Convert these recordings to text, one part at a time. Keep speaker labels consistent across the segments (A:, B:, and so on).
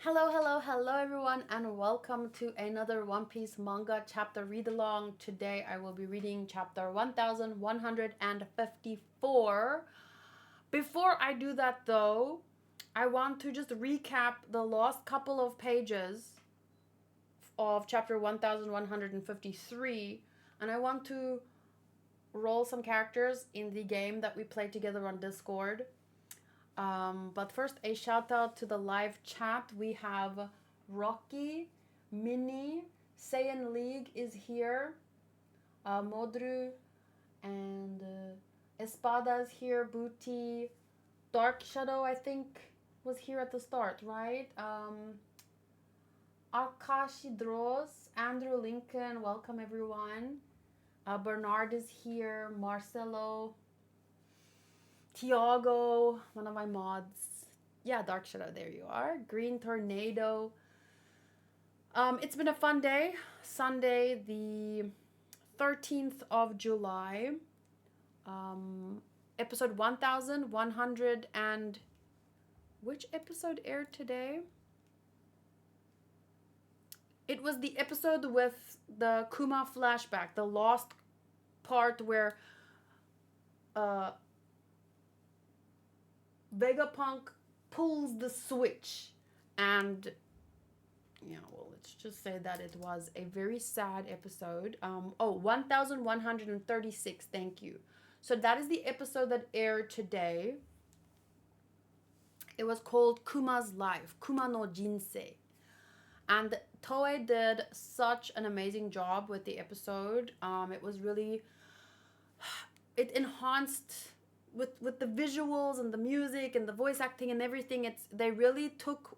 A: Hello, hello, hello everyone, and welcome to another One Piece manga chapter read along. Today I will be reading chapter 1154. Before I do that though, I want to just recap the last couple of pages of chapter 1153, and I want to roll some characters in the game that we played together on Discord. But first, a shout out to the live chat. We have Rocky, Minnie, Saiyan League is here, Modru, and Espada's here, Booty, Dark Shadow, I think, was here at the start, right? Akashi Droz, Andrew Lincoln, welcome everyone. Bernard is here, Marcelo, Tiago, one of my mods. Yeah, Dark Shadow, there you are. Green Tornado. It's been a fun day. Sunday, the 13th of July. Episode 1100 and... Which episode aired today? It was the episode with the Kuma flashback, the lost part where Vegapunk pulls the switch, and let's just say that it was a very sad episode. 1136, thank you. So that is the episode that aired today. It was called Kuma's Life, Kuma no Jinsei. And Toei did such an amazing job with the episode. It was really... It enhanced... With the visuals and the music and the voice acting and everything, they really took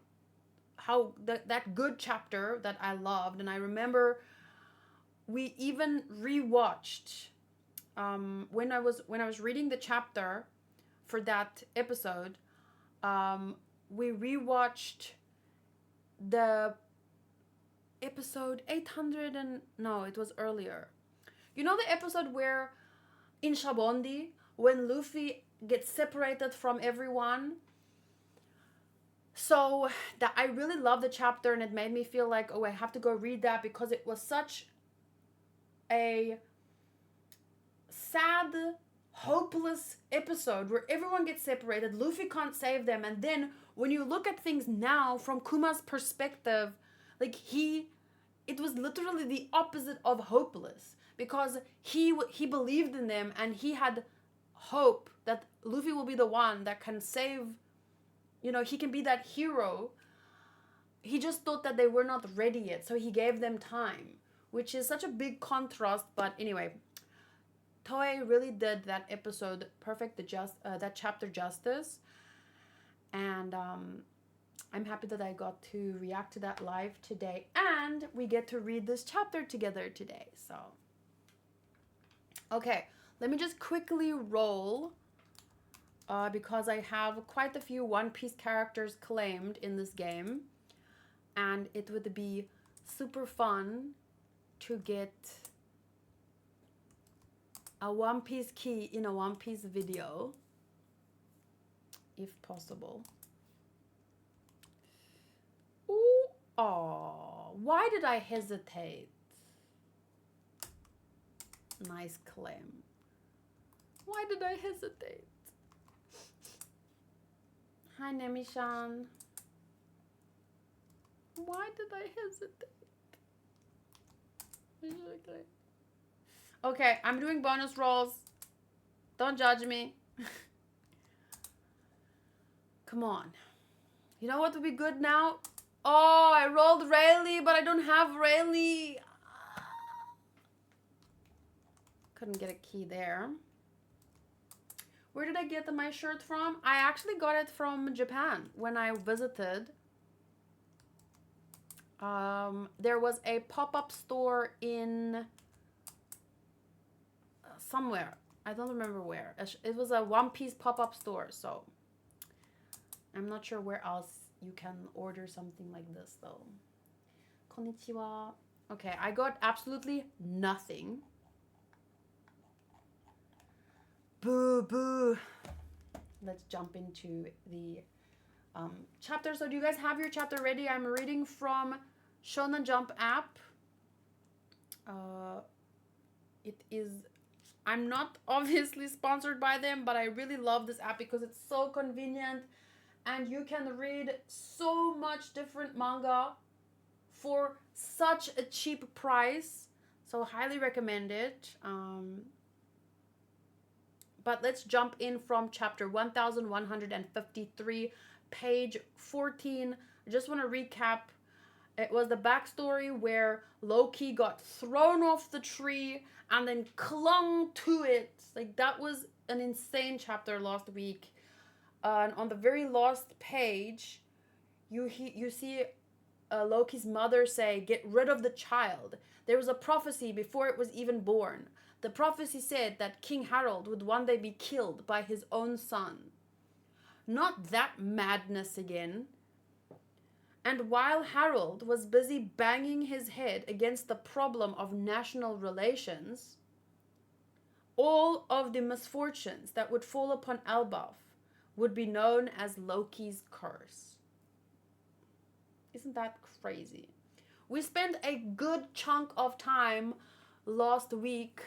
A: how that good chapter that I loved, and I remember we even rewatched when I was reading the chapter for that episode. We rewatched the episode 800 and no, it was earlier. You know the episode where in Shabondi, when Luffy gets separated from everyone. So that I really loved the chapter, and it made me feel like, I have to go read that, because it was such a sad, hopeless episode where everyone gets separated, Luffy can't save them, and then when you look at things now from Kuma's perspective, like it was literally the opposite of hopeless, because he believed in them, and he had hope that Luffy will be the one that can save, he can be that hero. He just thought that they were not ready yet, so he gave them time, which is such a big contrast. But anyway, Toei really did that episode perfect, that chapter justice, and I'm happy that I got to react to that live today, and we get to read this chapter together today. So okay, let me just quickly roll, because I have quite a few One Piece characters claimed in this game, and it would be super fun to get a One Piece key in a One Piece video, if possible. Ooh, oh, why did I hesitate? Nice claim. Why did I hesitate? Hi, Nemi-chan. Why did I hesitate? Okay, I'm doing bonus rolls. Don't judge me. Come on. You know what would be good now? Oh, I rolled Rayleigh, but I don't have Rayleigh. Couldn't get a key there. Where did I get my shirt from? I actually got it from Japan when I visited. There was a pop-up store in somewhere. I don't remember where. It was a One Piece pop-up store, so I'm not sure where else you can order something like this though. Konnichiwa. Okay, I got absolutely nothing. Boo boo. Let's jump into the chapter. So do you guys have your chapter ready? I'm reading from Shonen Jump app. It is, I'm not obviously sponsored by them, but I really love this app because it's so convenient and you can read so much different manga for such a cheap price. So highly recommend it. But let's jump in from chapter 1153, page 14. I just want to recap. It was the backstory where Loki got thrown off the tree and then clung to it. Like, that was an insane chapter last week. And on the very last page, you see Loki's mother say, "Get rid of the child." There was a prophecy before it was even born. The prophecy said that King Harold would one day be killed by his own son. Not that madness again. And while Harold was busy banging his head against the problem of national relations, all of the misfortunes that would fall upon Elbaf would be known as Loki's curse. Isn't that crazy? We spent a good chunk of time last week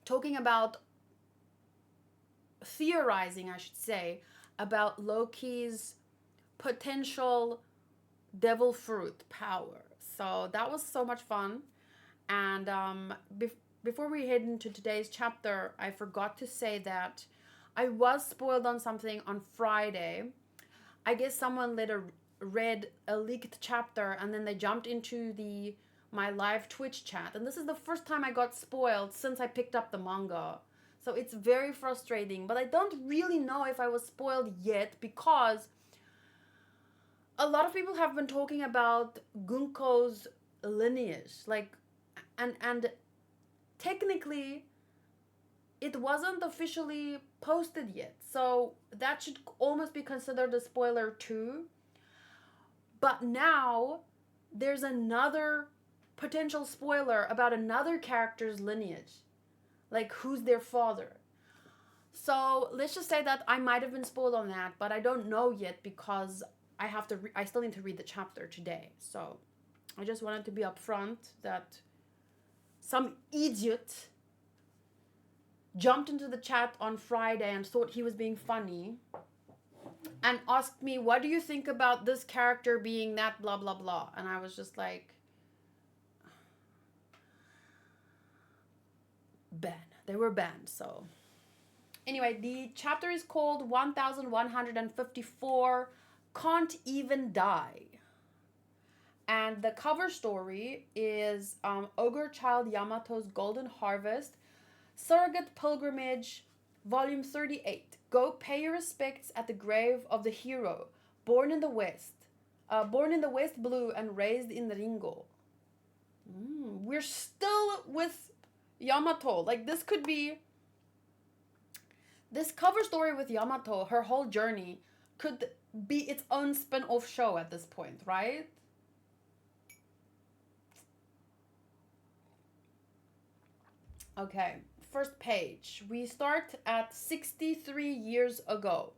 A: talking about, theorizing, I should say, about Loki's potential devil fruit power. So that was so much fun. And before we head into today's chapter, I forgot to say that I was spoiled on something on Friday. I guess someone read a leaked chapter and then they jumped into my live Twitch chat. And this is the first time I got spoiled since I picked up the manga. So it's very frustrating. But I don't really know if I was spoiled yet because a lot of people have been talking about Gunko's lineage. Like, and technically it wasn't officially posted yet. So that should almost be considered a spoiler too. But now there's another potential spoiler about another character's lineage. Like, who's their father. So let's just say that I might have been spoiled on that, but I don't know yet because I still need to read the chapter today. So I just wanted to be upfront that some idiot jumped into the chat on Friday and thought he was being funny and asked me, "What do you think about this character being that blah blah blah?" And I was just like, ban. They were banned. So anyway, the chapter is called 1154, Can't Even Die. And the cover story is Ogre Child Yamato's Golden Harvest, Surrogate Pilgrimage, Volume 38. Go pay your respects at the grave of the hero, born in the West Blue and raised in Ringo. We're still with Yamato. Like, this could be, this cover story with Yamato, her whole journey, could be its own spin-off show at this point, right? Okay, first page. We start at 63 years ago.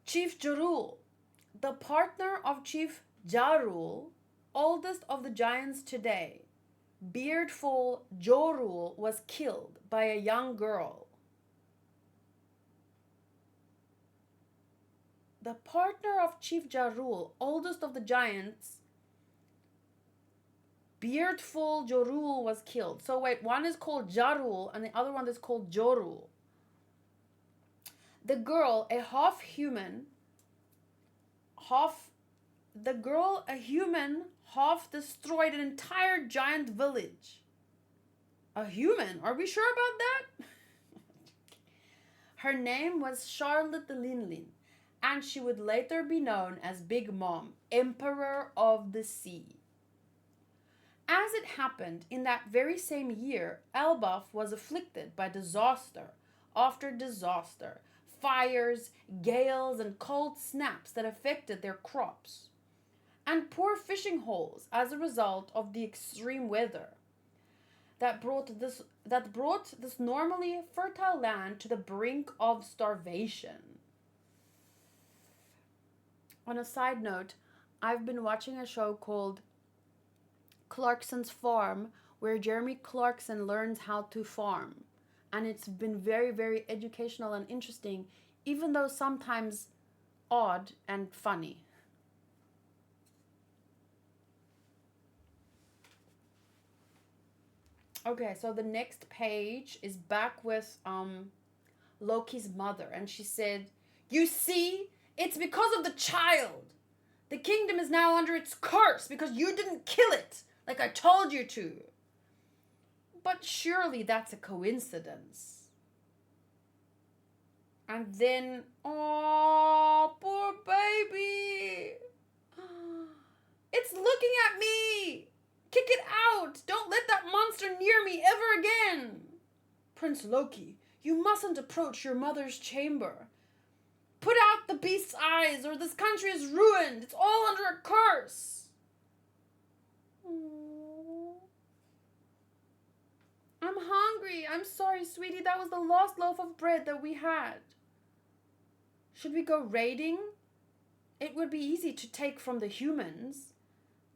A: Chief Jarul, the partner of Chief Jarul, oldest of the giants today, Beardful Jorul, was killed by a young girl. The partner of Chief Jarul, oldest of the giants, Beardful Jorul, was killed. So wait, one is called Jarul and the other one is called Jorul. The girl, a human, half destroyed an entire giant village. A human? Are we sure about that? Her name was Charlotte Linlin, and she would later be known as Big Mom, Emperor of the Sea. As it happened, in that very same year, Elbaf was afflicted by disaster after disaster, fires, gales, and cold snaps that affected their crops, and poor fishing holes as a result of the extreme weather that brought this normally fertile land to the brink of starvation. On a side note, I've been watching a show called Clarkson's Farm, where Jeremy Clarkson learns how to farm. And it's been very, very educational and interesting, even though sometimes odd and funny. Okay, so the next page is back with Loki's mother, and she said, "You see, it's because of the child. The kingdom is now under its curse because you didn't kill it, like I told you to. But surely that's a coincidence." And then, oh, poor baby. It's looking at me. Kick it out. Don't let that monster near me ever again. Prince Loki, you mustn't approach your mother's chamber. Put out the beast's eyes or this country is ruined. It's all under a curse. Aww. I'm hungry. I'm sorry, sweetie. That was the last loaf of bread that we had. Should we go raiding? It would be easy to take from the humans.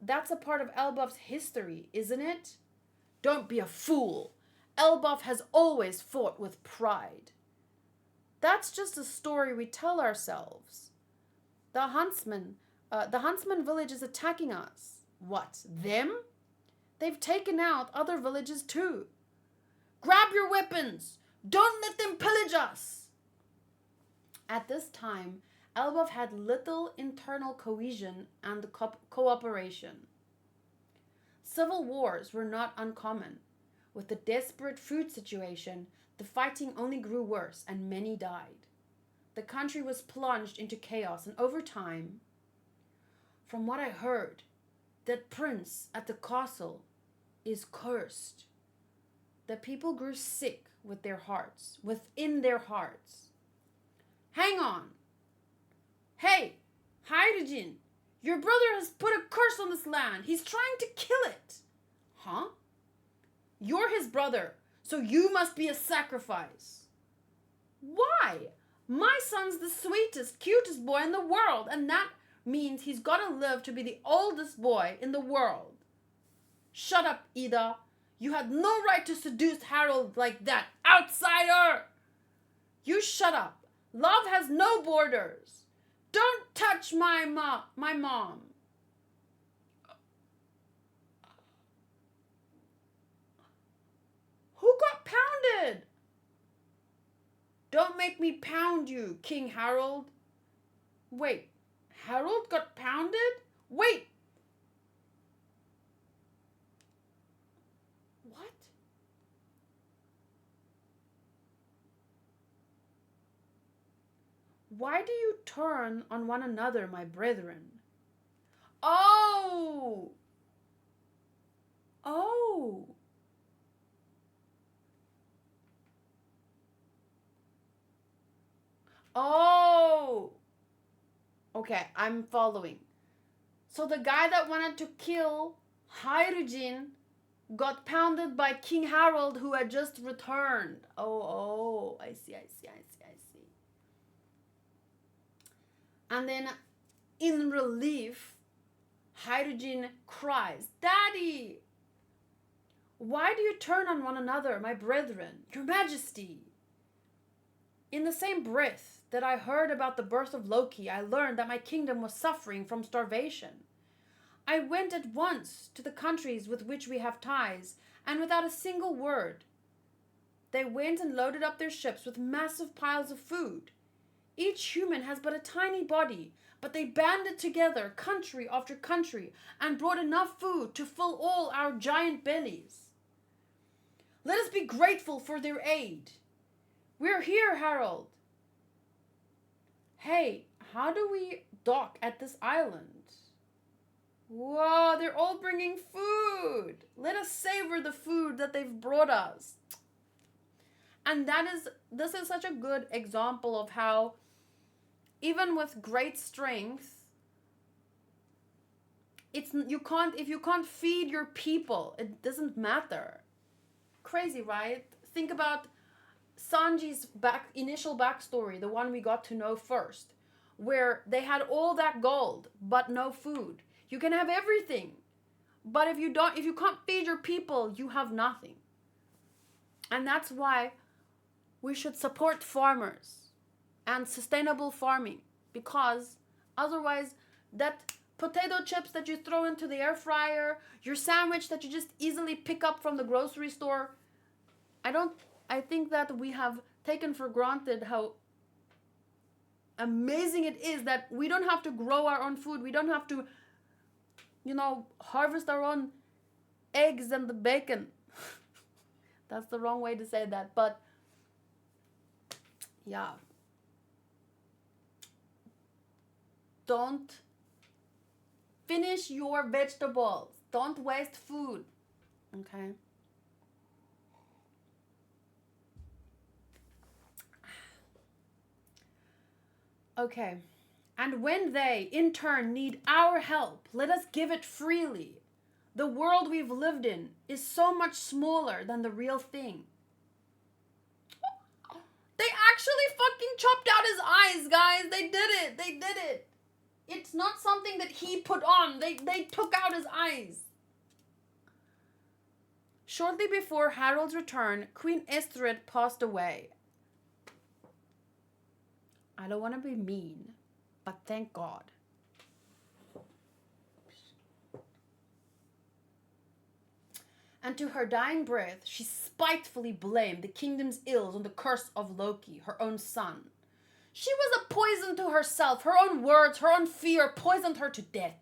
A: That's a part of Elbaf's history, isn't it? Don't be a fool. Elbaf has always fought with pride. That's just a story we tell ourselves. The huntsman village is attacking us. What, them? They've taken out other villages too. Grab your weapons. Don't let them pillage us. At this time, Elbaf had little internal cohesion and cooperation. Civil wars were not uncommon. With the desperate food situation, the fighting only grew worse and many died. The country was plunged into chaos, and over time, from what I heard, that prince at the castle is cursed. The people grew sick with their hearts, within their hearts. Hang on. Hey, Hydrogen, your brother has put a curse on this land. He's trying to kill it. Huh? You're his brother, so you must be a sacrifice. Why? My son's the sweetest, cutest boy in the world, and that means he's got to live to be the oldest boy in the world. Shut up, Ida. You had no right to seduce Harold like that, outsider. You shut up. Love has no borders. Don't touch my mom. Who got pounded? Don't make me pound you, King Harold. Wait, Harold got pounded? Wait. What? Why do you turn on one another, my brethren? Oh! Oh! Oh! Okay, I'm following. So the guy that wanted to kill Hydrogen got pounded by King Harold, who had just returned. Oh, I see. And then, in relief, Hydrogen cries, Daddy! Why do you turn on one another, my brethren, your majesty? In the same breath that I heard about the birth of Loki, I learned that my kingdom was suffering from starvation. I went at once to the countries with which we have ties, and without a single word, they went and loaded up their ships with massive piles of food. Each human has but a tiny body, but they banded together country after country and brought enough food to fill all our giant bellies. Let us be grateful for their aid. We're here, Harold. Hey, how do we dock at this island? Whoa, they're all bringing food. Let us savor the food that they've brought us. And this is such a good example of how even with great strength, if you can't feed your people, it doesn't matter. Crazy, right? Think about Sanji's initial backstory, the one we got to know first. where they had all that gold but no food. You can have everything, but if you can't feed your people, you have nothing. And that's why we should support farmers and sustainable farming, because otherwise that potato chips that you throw into the air fryer, your sandwich that you just easily pick up from the grocery store, I think that we have taken for granted how amazing it is that we don't have to grow our own food. We don't have to, harvest our own eggs and the bacon. That's the wrong way to say that, but yeah. Don't finish your vegetables. Don't waste food. Okay? Okay. And when they, in turn, need our help, let us give it freely. The world we've lived in is so much smaller than the real thing. They actually fucking chopped out his eyes, guys. They did it. They did it. It's not something that he put on. They took out his eyes. Shortly before Harold's return, Queen Estrid passed away. I don't want to be mean, but thank God. And to her dying breath, she spitefully blamed the kingdom's ills on the curse of Loki, her own son. She was a poison to herself. Her own words, her own fear poisoned her to death.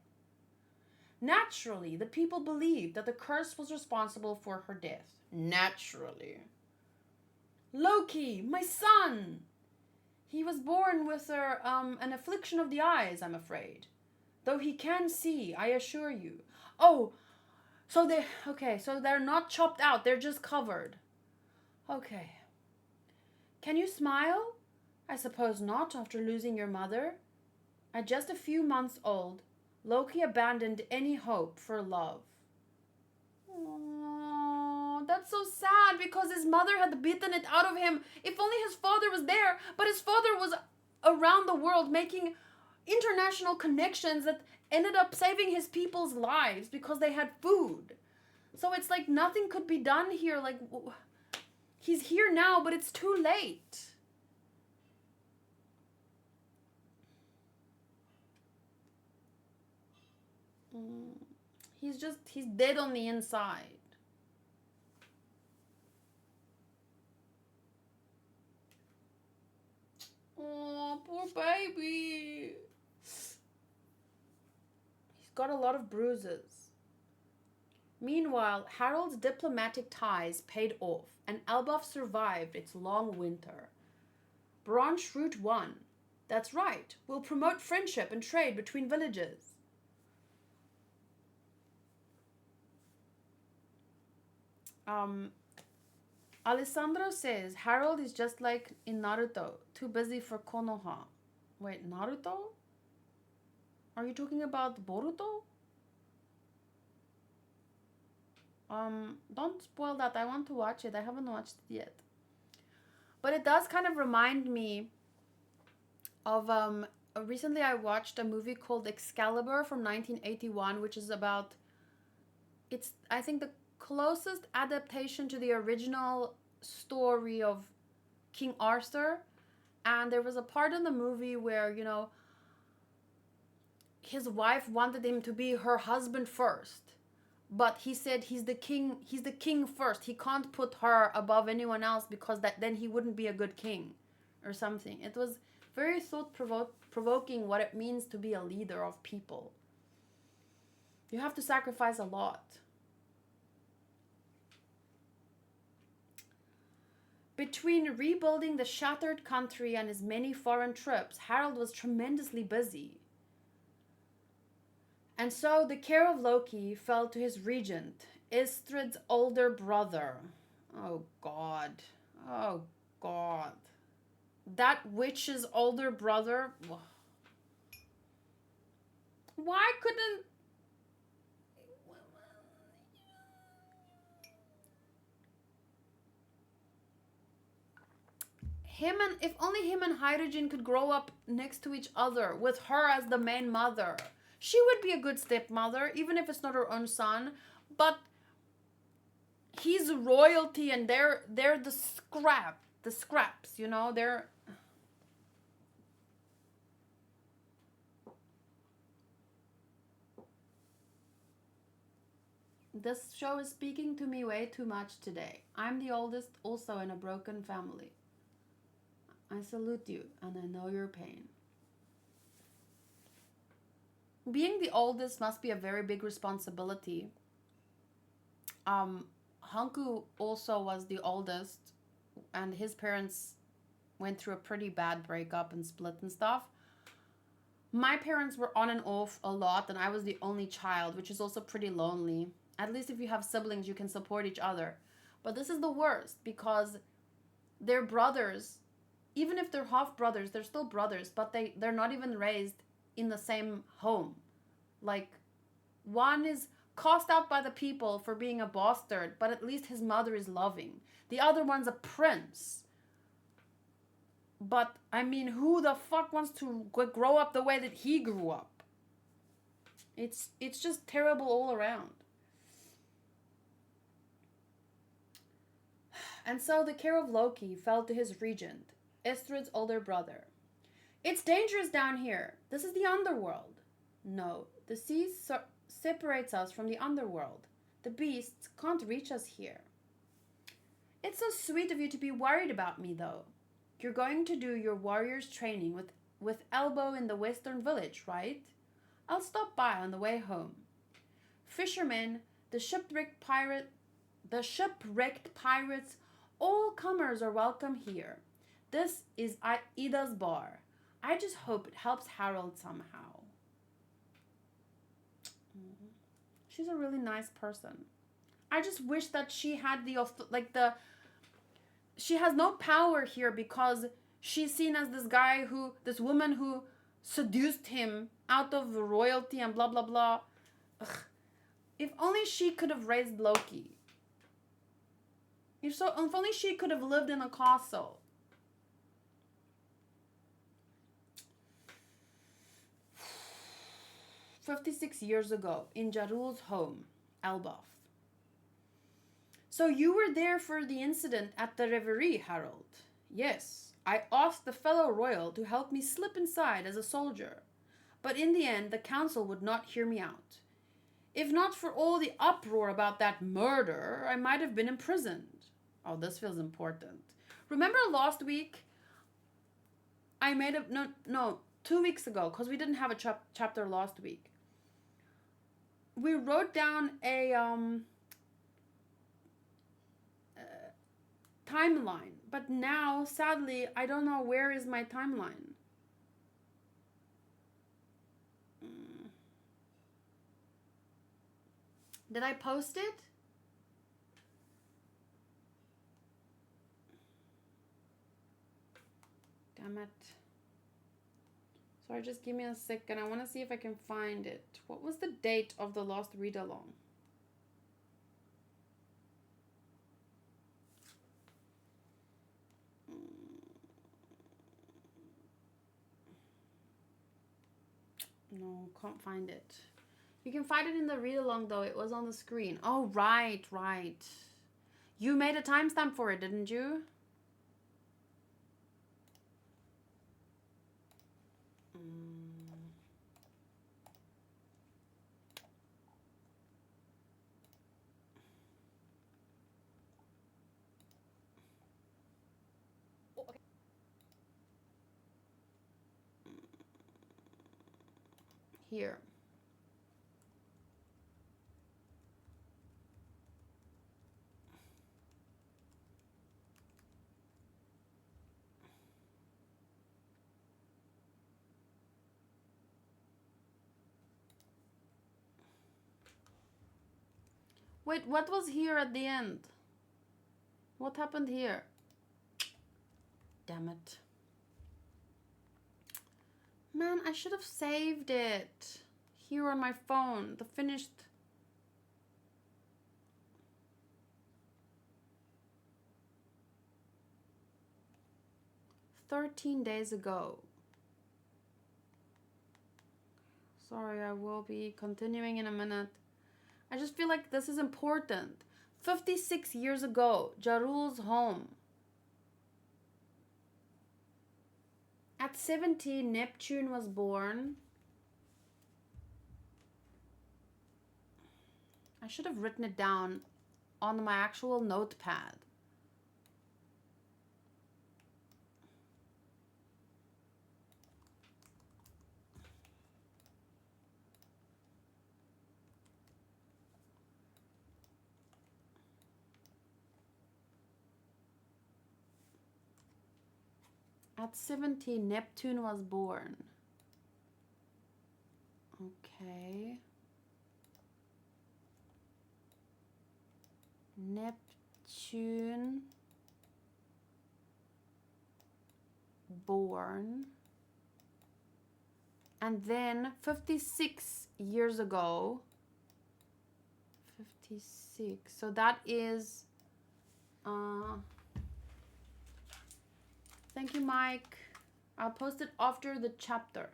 A: Naturally, the people believed that the curse was responsible for her death. Naturally. Loki, my son! He was born with an affliction of the eyes, I'm afraid. Though he can see, I assure you. Oh, so they're not chopped out, they're just covered. Okay. Can you smile? I suppose not, after losing your mother. At just a few months old, Loki abandoned any hope for love. Aww, that's so sad, because his mother had beaten it out of him. If only his father was there, but his father was around the world making international connections that ended up saving his people's lives because they had food. So it's like nothing could be done here. Like, he's here now, but it's too late. He's dead on the inside. Oh, poor baby. He's got a lot of bruises. Meanwhile, Harold's diplomatic ties paid off, and Elbaf survived its long winter. Branch Route 1. That's right, will promote friendship and trade between villages. Alessandro says Harold is just like in Naruto, too busy for Konoha. Wait, Naruto? Are you talking about Boruto? Don't spoil that. I want to watch it. I haven't watched it yet. But it does kind of remind me of recently I watched a movie called Excalibur from 1981, which is about, it's I think the closest adaptation to the original story of King Arthur. And there was a part in the movie where, his wife wanted him to be her husband first, but he said he's the king first. He can't put her above anyone else, because then he wouldn't be a good king or something. It was very thought-provoking what it means to be a leader of people. You have to sacrifice a lot. Between rebuilding the shattered country and his many foreign trips, Harold was tremendously busy. And so the care of Loki fell to his regent, Istrid's older brother. Oh God. Oh God. That witch's older brother. Why couldn't... if only him and Hydrogen could grow up next to each other with her as the main mother. She would be a good stepmother, even if it's not her own son. But he's royalty, and they're the scraps, you know. They're This show is speaking to me way too much today. I'm the oldest, also in a broken family. I salute you, and I know your pain. Being the oldest must be a very big responsibility. Hanku also was the oldest, and his parents went through a pretty bad breakup and split and stuff. My parents were on and off a lot, and I was the only child, which is also pretty lonely. At least if you have siblings, you can support each other. But this is the worst, because they're brothers. Even if they're half brothers, they're still brothers, but they're not even raised in the same home. Like, one is cast out by the people for being a bastard, but at least his mother is loving. The other one's a prince. But, I mean, who the fuck wants to grow up the way that he grew up? It's just terrible all around. And so the care of Loki fell to his regent, Estrid's older brother. It's dangerous down here. This is the underworld. No, the sea separates us from the underworld. The beasts can't reach us here. It's so sweet of you to be worried about me, though. You're going to do your warrior's training with Elbow in the western village, right? I'll stop by on the way home. Fishermen, the shipwrecked pirates, all comers are welcome here. This is Ida's bar. I just hope it helps Harold somehow. She's a really nice person. I just wish that she had she has no power here because she's seen as this woman who seduced him out of royalty and blah, blah, blah. Ugh. If only she could have raised Loki. If only she could have lived in a castle. 56 years ago, in Jarul's home, Elbaf. So you were there for the incident at the Reverie, Harold? Yes, I asked the fellow royal to help me slip inside as a soldier. But in the end, the council would not hear me out. If not for all the uproar about that murder, I might have been imprisoned. Oh, this feels important. Remember last week? I made a... No, 2 weeks ago, because we didn't have a chapter last week. We wrote down a timeline. But now, sadly, I don't know where is my timeline. Did I post it? Damn it. Sorry, just give me a second. I want to see if I can find it. What was the date of the last read-along? No, can't find it. You can find it in the read-along, though. It was on the screen. Oh, right. You made a timestamp for it, didn't you? Here. Wait, what was here at the end? What happened here? Damn it. Man, I should have saved it. Here on my phone. The finished... 13 days ago. Sorry, I will be continuing in a minute. I just feel like this is important. 56 years ago, Jarul's home. At 70, Neptune was born. I should have written it down on my actual notepad. At 70, Neptune was born. Okay. Neptune born. And then 56 years ago. 56. So that is... Thank you, Mike. I'll post it after the chapter.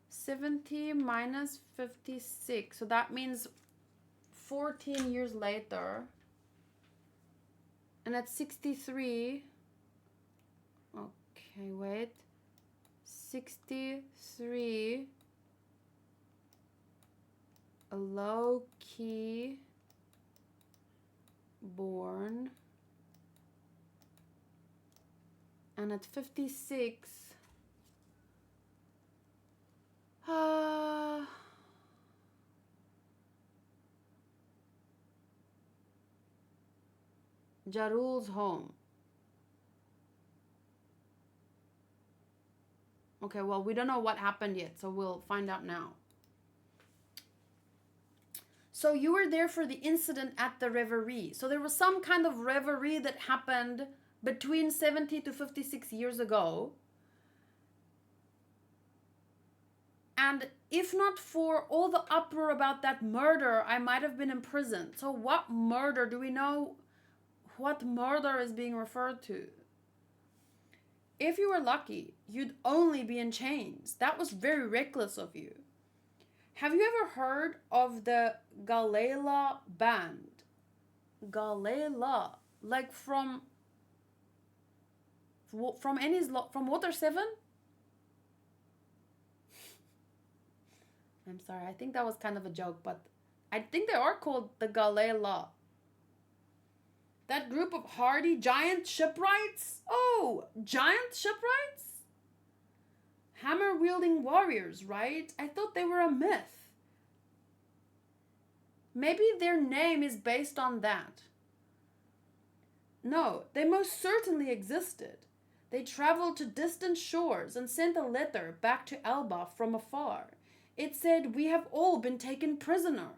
A: 70 minus 56. So that means 14 years later. And at 63. Okay, wait. 63. Loki born. And at 56, Jarul's home. Okay, well, we don't know what happened yet, so we'll find out now. So you were there for the incident at the reverie. So there was some kind of reverie that happened between 70 to 56 years ago. And if not for all the uproar about that murder, I might have been in prison. So what murder? Do we know what murder is being referred to? If you were lucky, you'd only be in chains. That was very reckless of you. Have you ever heard of the Galela band? Galela, like from Water 7? I'm sorry, I think that was kind of a joke, but I think they are called the Galela. That group of hardy giant shipwrights? Oh, giant shipwrights? Hammer-wielding warriors, right? I thought they were a myth. Maybe their name is based on that. No, they most certainly existed. They traveled to distant shores and sent a letter back to Elba from afar. It said, "We have all been taken prisoner."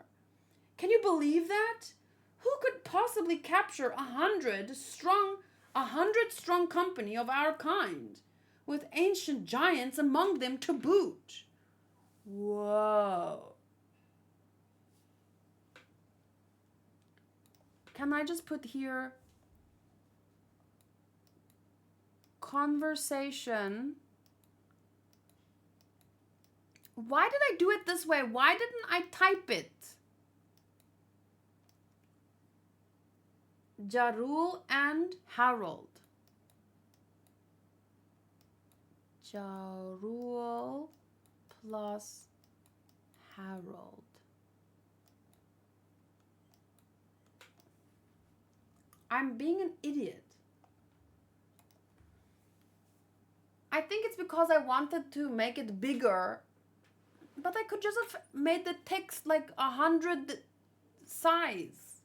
A: Can you believe that? Who could possibly capture 100 strong company of our kind, with ancient giants among them to boot? Whoa. Can I just put here conversation? Why did I do it this way? Why didn't I type it? Jarul and Harold. Jarul plus Harold. I'm being an idiot. I think it's because I wanted to make it bigger, but I could just have made the text like 100 size.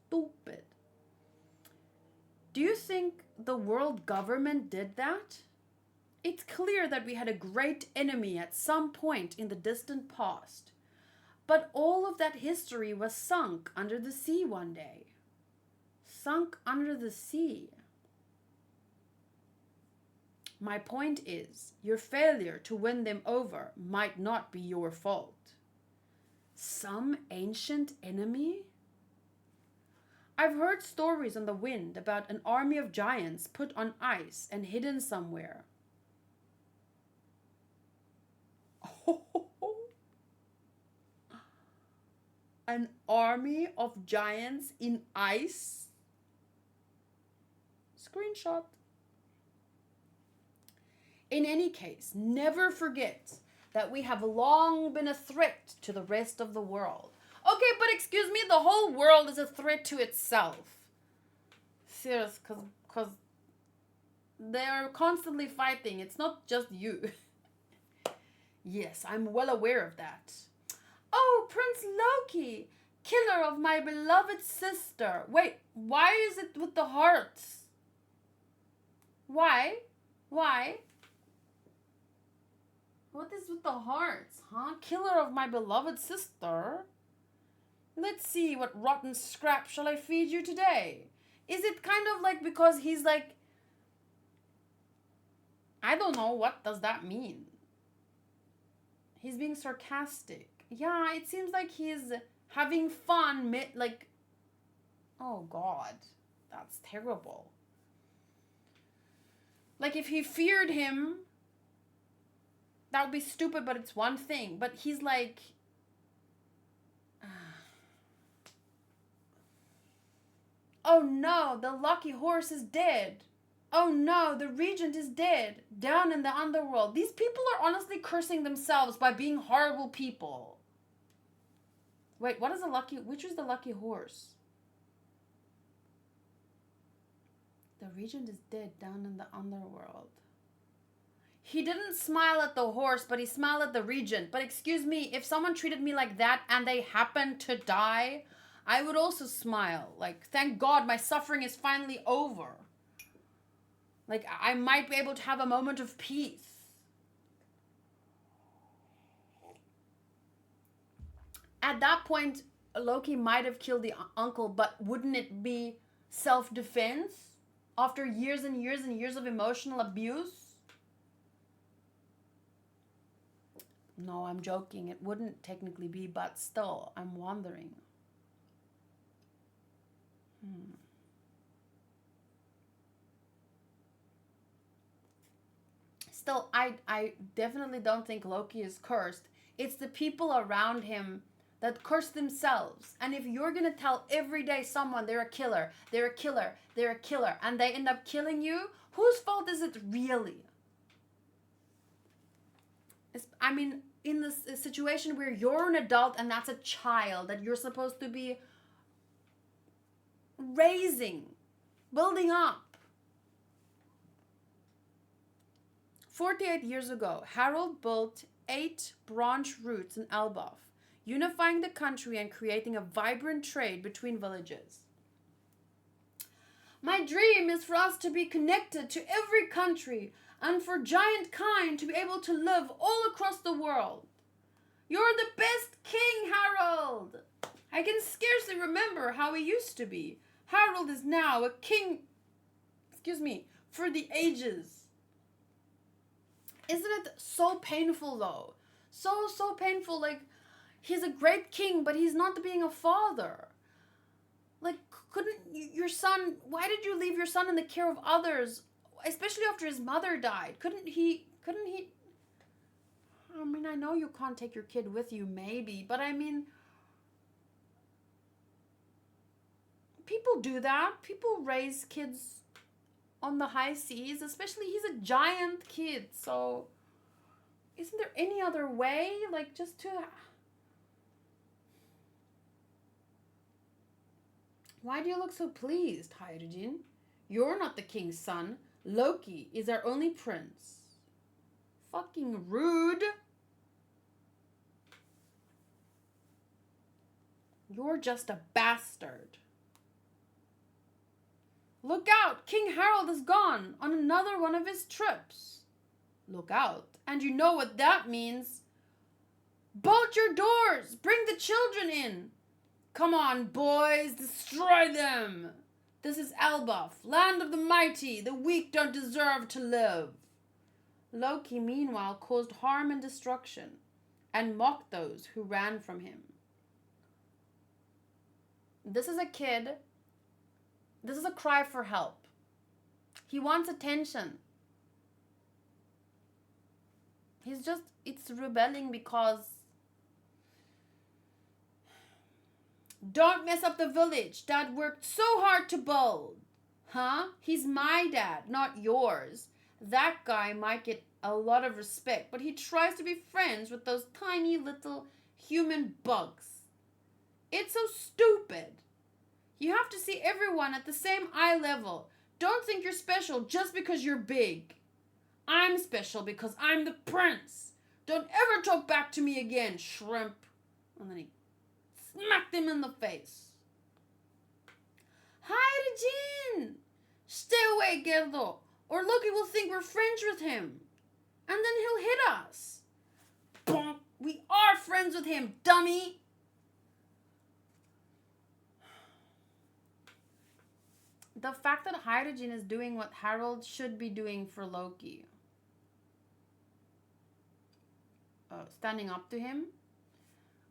A: Stupid. Do you think the world government did that? It's clear that we had a great enemy at some point in the distant past, but all of that history was sunk under the sea one day. Sunk under the sea. My point is, your failure to win them over might not be your fault. Some ancient enemy? I've heard stories on the wind about an army of giants put on ice and hidden somewhere. An army of giants in ice? Screenshot. In any case, never forget that we have long been a threat to the rest of the world. Okay, but excuse me, the whole world is a threat to itself. Serious, because they're constantly fighting. It's not just you. Yes, I'm well aware of that. Oh, Prince Loki, killer of my beloved sister. Wait, why is it with the hearts? Why? Why? What is with the hearts, huh? Killer of my beloved sister? Let's see, what rotten scrap shall I feed you today? Is it kind of like because he's like... I don't know, what does that mean? He's being sarcastic. Yeah, it seems like he's having fun, like... Oh, God. That's terrible. Like, if he feared him, that would be stupid, but it's one thing. But he's like... Oh no, the lucky horse is dead. Oh no, the regent is dead. Down in the underworld. These people are honestly cursing themselves by being horrible people. Wait, which is the lucky horse? The regent is dead down in the underworld. He didn't smile at the horse, but he smiled at the regent. But excuse me, if someone treated me like that and they happened to die, I would also smile. Like, thank God my suffering is finally over. Like, I might be able to have a moment of peace. At that point, Loki might have killed the uncle, but wouldn't it be self-defense after years and years and years of emotional abuse? No, I'm joking. It wouldn't technically be, but still, I'm wondering. Still, I definitely don't think Loki is cursed. It's the people around him that curse themselves. And if you're going to tell every day someone they're a killer, they're a killer, they're a killer, and they end up killing you, whose fault is it really? I mean, in this situation where you're an adult and that's a child that you're supposed to be raising, building up. 48 years ago, Harold built 8 branch routes in Elbaf, unifying the country and creating a vibrant trade between villages. My dream is for us to be connected to every country and for giant kind to be able to live all across the world. You're the best king, Harold! I can scarcely remember how he used to be. Harold is now a king, for the ages. Isn't it so painful, though? So painful. Like, he's a great king, but he's not being a father. Like, couldn't your son... Why did you leave your son in the care of others, especially after his mother died? Couldn't he... I mean, I know you can't take your kid with you, maybe, but I mean... People do that. People raise kids on the high seas, especially he's a giant kid, so... Isn't there any other way? Like, just to... Why do you look so pleased, Hydrogen? You're not the king's son. Loki is our only prince. Fucking rude. You're just a bastard. Look out! King Harold is gone on another one of his trips. Look out. And you know what that means. Bolt your doors! Bring the children in! Come on, boys, destroy them! This is Elbaf, land of the mighty. The weak don't deserve to live. Loki, meanwhile, caused harm and destruction, and mocked those who ran from him. This is a kid This is a cry for help. He wants attention. It's rebelling because don't mess up the village Dad worked so hard to build. Huh? He's my dad, not yours. That guy might get a lot of respect, but he tries to be friends with those tiny little human bugs. It's so stupid. You have to see everyone at the same eye level. Don't think you're special just because you're big. I'm special because I'm the prince. Don't ever talk back to me again, shrimp. And then he smacked him in the face. Hi, Regine. Stay away, Gerdo, or Loki will think we're friends with him. And then he'll hit us. Bonk. We are friends with him, dummy. The fact that Hydrogen is doing what Harold should be doing for Loki. Standing up to him.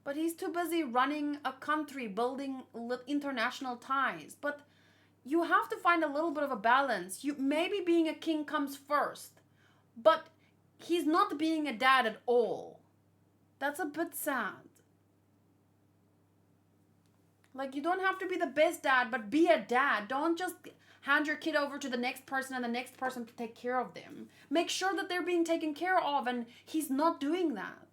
A: But he's too busy running a country, building international ties. But you have to find a little bit of a balance. Maybe being a king comes first. But he's not being a dad at all. That's a bit sad. Like, you don't have to be the best dad, but be a dad. Don't just hand your kid over to the next person and the next person to take care of them. Make sure that they're being taken care of, and he's not doing that.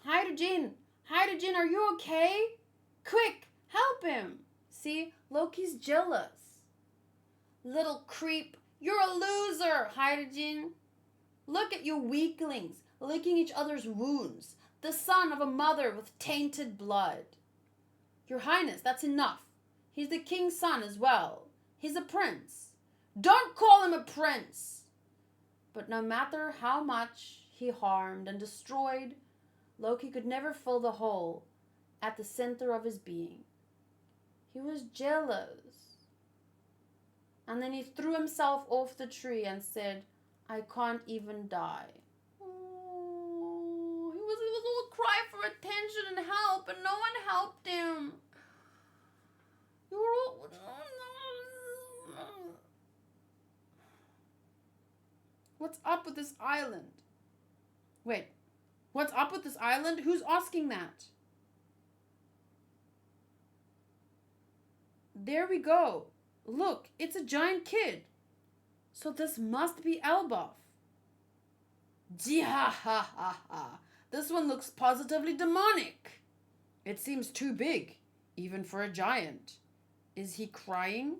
A: Hydrogen, are you okay? Quick, help him. See, Loki's jealous. Little creep, you're a loser, Hydrogen. Look at you weaklings, licking each other's wounds. The son of a mother with tainted blood. Your Highness, that's enough. He's the king's son as well. He's a prince. Don't call him a prince. But no matter how much he harmed and destroyed, Loki could never fill the hole at the center of his being. He was jealous. And then he threw himself off the tree and said, I can't even die. Oh, he was a little cry for attention and help, and no one helped him. You were all... What's up with this island? Wait, what's up with this island? Who's asking that? There we go. Look, it's a giant kid. So this must be Elbaf. Ha. This one looks positively demonic. It seems too big, even for a giant. Is he crying?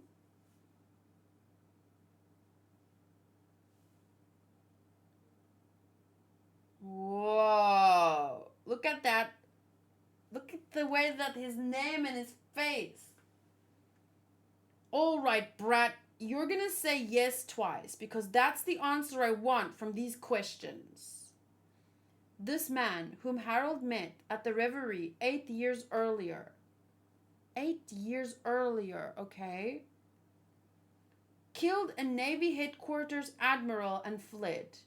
A: Whoa. Look at that. Look at the way that his name and his face. All right, brat. You're gonna say yes twice because that's the answer I want from these questions. This man whom Harold met at the reverie 8 years earlier. 8 years earlier, okay? Killed a Navy headquarters admiral and fled.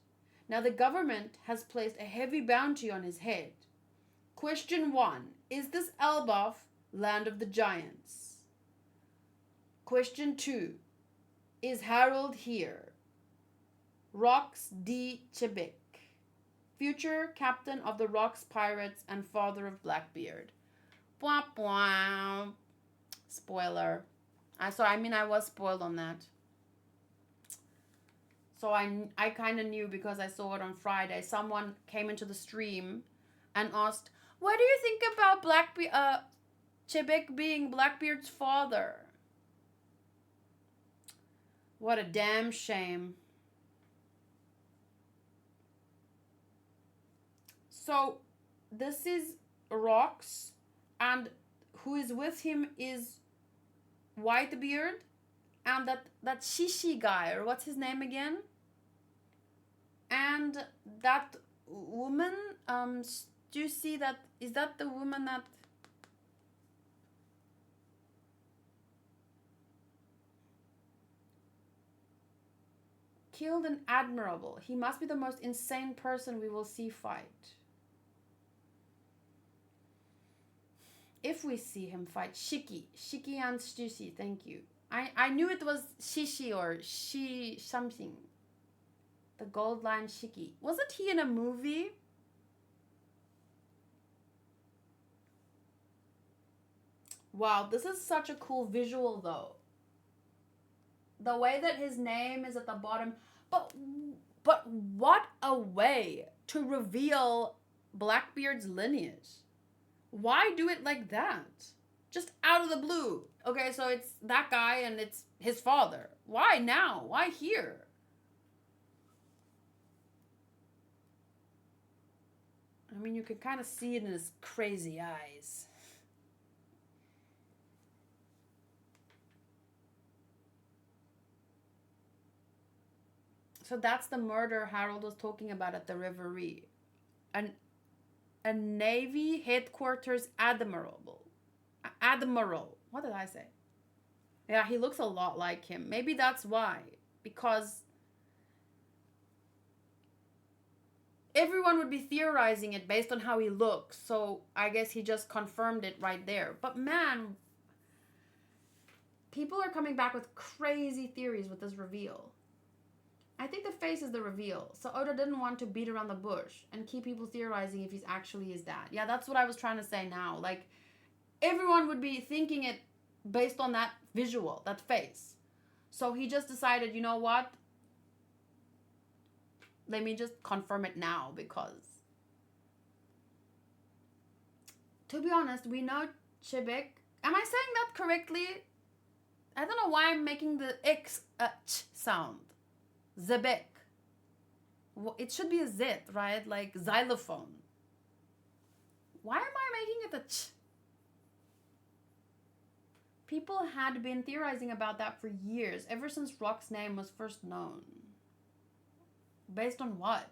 A: Now the government has placed a heavy bounty on his head. Question 1. Is this Elbaf, land of the giants? Question 2. Is Harold here? Rox D. Xebec, future captain of the Rox Pirates and father of Blackbeard. Bwah, bwah. Spoiler. I was spoiled on that. So I kind of knew because I saw it on Friday. Someone came into the stream and asked, what do you think about Xebec being Blackbeard's father? What a damn shame. So this is Rox, and who is with him is Whitebeard, and that Shishi guy, or what's his name again? And that woman, do you see that? Is that the woman that... Killed an admiral. He must be the most insane person we will see fight. If we see him fight Shiki and Shishi, thank you. I knew it was Shishi or Shi something. The gold line Shiki. Wasn't he in a movie? Wow, this is such a cool visual though. The way that his name is at the bottom, but what a way to reveal Blackbeard's lineage. Why do it like that? Just out of the blue. Okay, so it's that guy and it's his father. Why now? Why here? I mean, you can kind of see it in his crazy eyes. So that's the murder Harold was talking about at the Reverie. A Navy headquarters admiral. Admiral. What did I say? Yeah, he looks a lot like him. Maybe that's why. Because everyone would be theorizing it based on how he looks. So I guess he just confirmed it right there. But man, people are coming back with crazy theories with this reveal. I think the face is the reveal. So Oda didn't want to beat around the bush and keep people theorizing if he's actually his dad. Yeah, that's what I was trying to say now. Like, everyone would be thinking it based on that visual, that face. So he just decided, you know what? Let me just confirm it now because, to be honest, we know Xebec. Am I saying that correctly? I don't know why I'm making the X ch sound. Xebec. It should be a Z, right? Like xylophone. Why am I making it a ch? People had been theorizing about that for years, ever since Rock's name was first known. Based on what?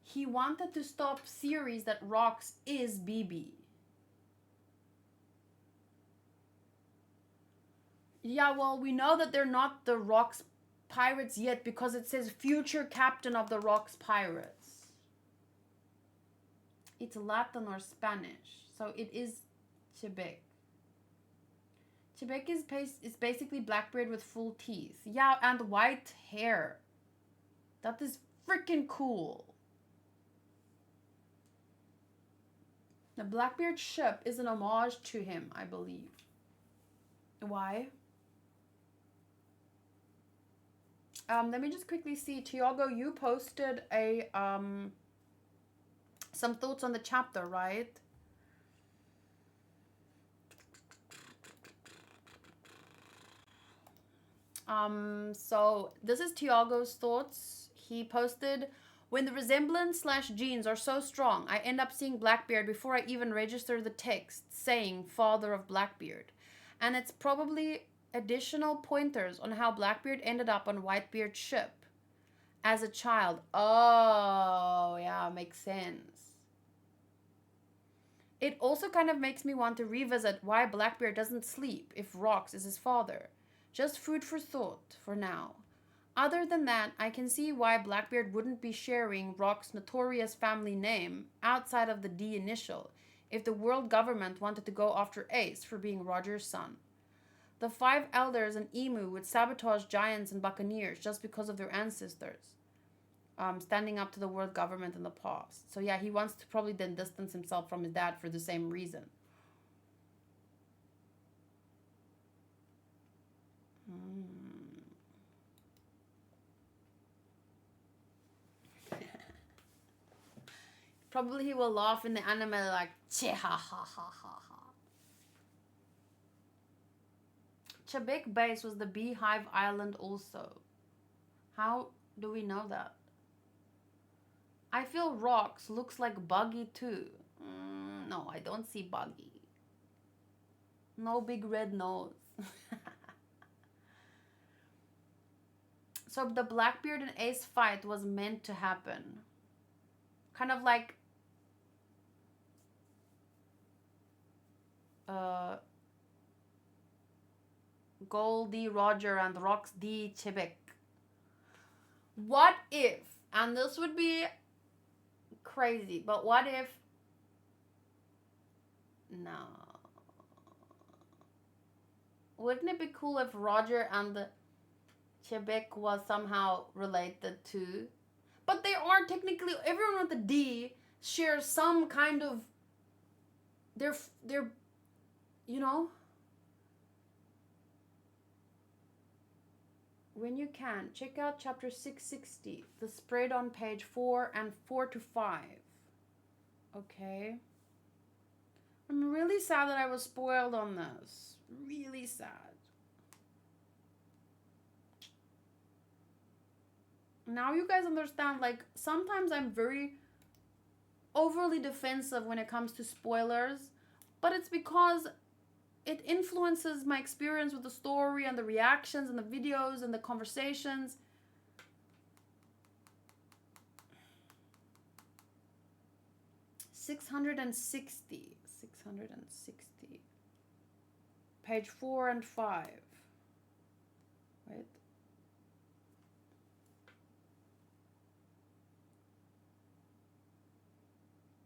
A: He wanted to stop theories that Rocks is BB. Yeah, well, we know that they're not the Rocks pirates yet because it says future captain of the Rocks pirates. It's Latin or Spanish, so it is Xebec. Xebec is basically Blackbeard with full teeth. Yeah, and white hair. That is freaking cool. The Blackbeard ship is an homage to him, I believe. Why? Let me just quickly see. Tiago, you posted a some thoughts on the chapter, right? So this is Tiago's thoughts. He posted, when the resemblance / genes are so strong, I end up seeing Blackbeard before I even register the text saying father of Blackbeard. And it's probably additional pointers on how Blackbeard ended up on Whitebeard's ship as a child. Oh, yeah, makes sense. It also kind of makes me want to revisit why Blackbeard doesn't sleep if Rocks is his father. Just food for thought for now. Other than that, I can see why Blackbeard wouldn't be sharing Rock's notorious family name outside of the D initial if the world government wanted to go after Ace for being Roger's son. The 5 elders and Emu would sabotage giants and buccaneers just because of their ancestors, standing up to the world government in the past. So yeah, he wants to probably then distance himself from his dad for the same reason. Probably he will laugh in the anime like, che ha ha ha ha ha. Xebec base was the Beehive Island also. How do we know that? I feel Rocks looks like Buggy too. No, I don't see Buggy. No big red nose. So the Blackbeard and Ace fight was meant to happen. Kind of like Goldie Roger and Rocks D Xebec. What if, and this would be crazy. But what if... No. Wouldn't it be cool if Roger and the Xebec was somehow related to? But they are technically... Everyone with a D shares some kind of... They're you know... When you can, check out chapter 660, the spread on page 4 and 4 to 5. Okay. I'm really sad that I was spoiled on this. Really sad. Now you guys understand, like, sometimes I'm very overly defensive when it comes to spoilers, but it's because it influences my experience with the story and the reactions and the videos and the conversations. Six hundred and sixty. Page 4 and 5. Wait.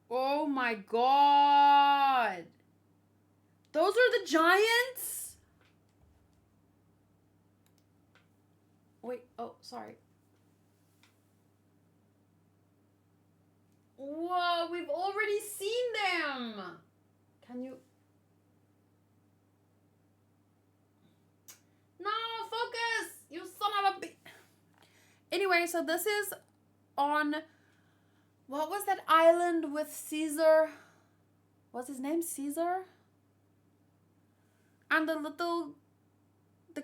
A: Oh my god. Those are the giants? Wait, oh, sorry. Whoa, we've already seen them. Can you... No, focus! You son of a bitch. Anyway, so this is on... What was that island with Caesar? What's his name? Caesar? And the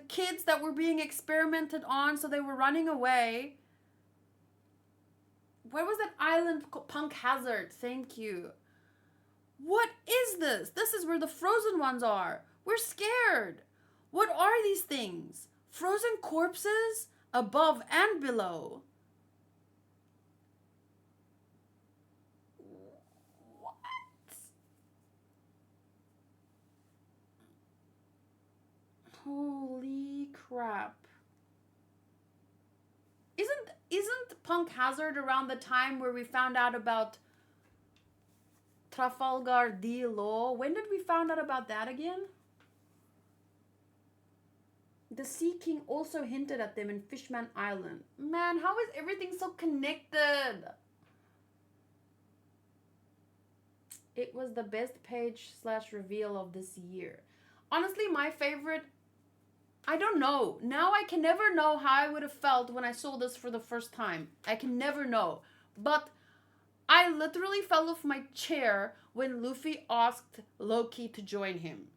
A: kids that were being experimented on, so they were running away. Where was that island? Punk Hazard. Thank you. What is this? This is where the frozen ones are. We're scared. What are these things? Frozen corpses above and below. Holy crap. Isn't Punk Hazard around the time where we found out about Trafalgar D. Law? When did we find out about that again? The Sea King also hinted at them in Fishman Island. Man, how is everything so connected? It was the best page / reveal of this year. Honestly, my favorite... I don't know. Now I can never know how I would have felt when I saw this for the first time. I can never know. But I literally fell off my chair when Luffy asked Loki to join him.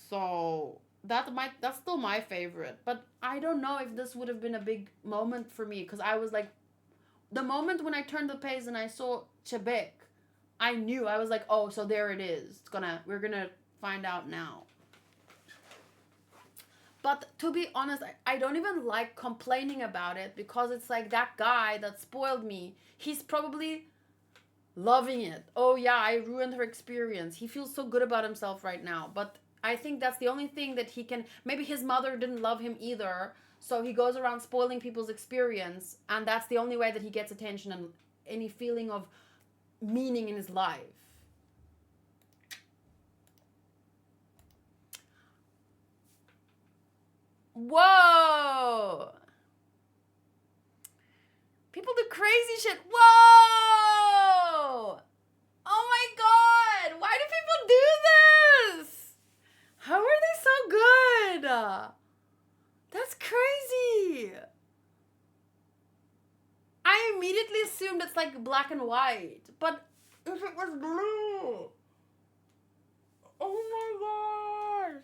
A: So that's still my favorite. But I don't know if this would have been a big moment for me. Because I was like... The moment when I turned the page and I saw Xebec, I knew. I was like, oh, so there it is. We're gonna find out now. But to be honest, I don't even like complaining about it because it's like that guy that spoiled me. He's probably loving it. Oh yeah, I ruined her experience. He feels so good about himself right now. But I think that's the only thing that he can... Maybe his mother didn't love him either. So he goes around spoiling people's experience. And that's the only way that he gets attention and any feeling of meaning in his life. Whoa! People do crazy shit. Whoa! Oh my god! Why do people do this? How are they so good? That's crazy. I immediately assumed it's like black and white. But if it was blue... Oh my gosh!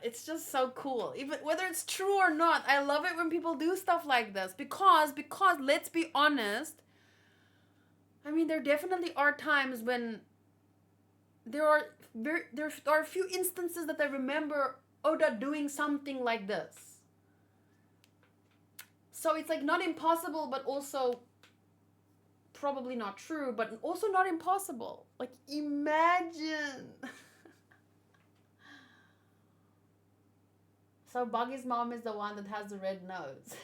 A: It's just so cool. Even whether it's true or not, I love it when people do stuff like this. Because let's be honest, I mean, there definitely are times when there are a few instances that I remember Oda doing something like this. So it's like not impossible, but also probably not true, but also not impossible. Like, imagine... So Buggy's mom is the one that has the red nose.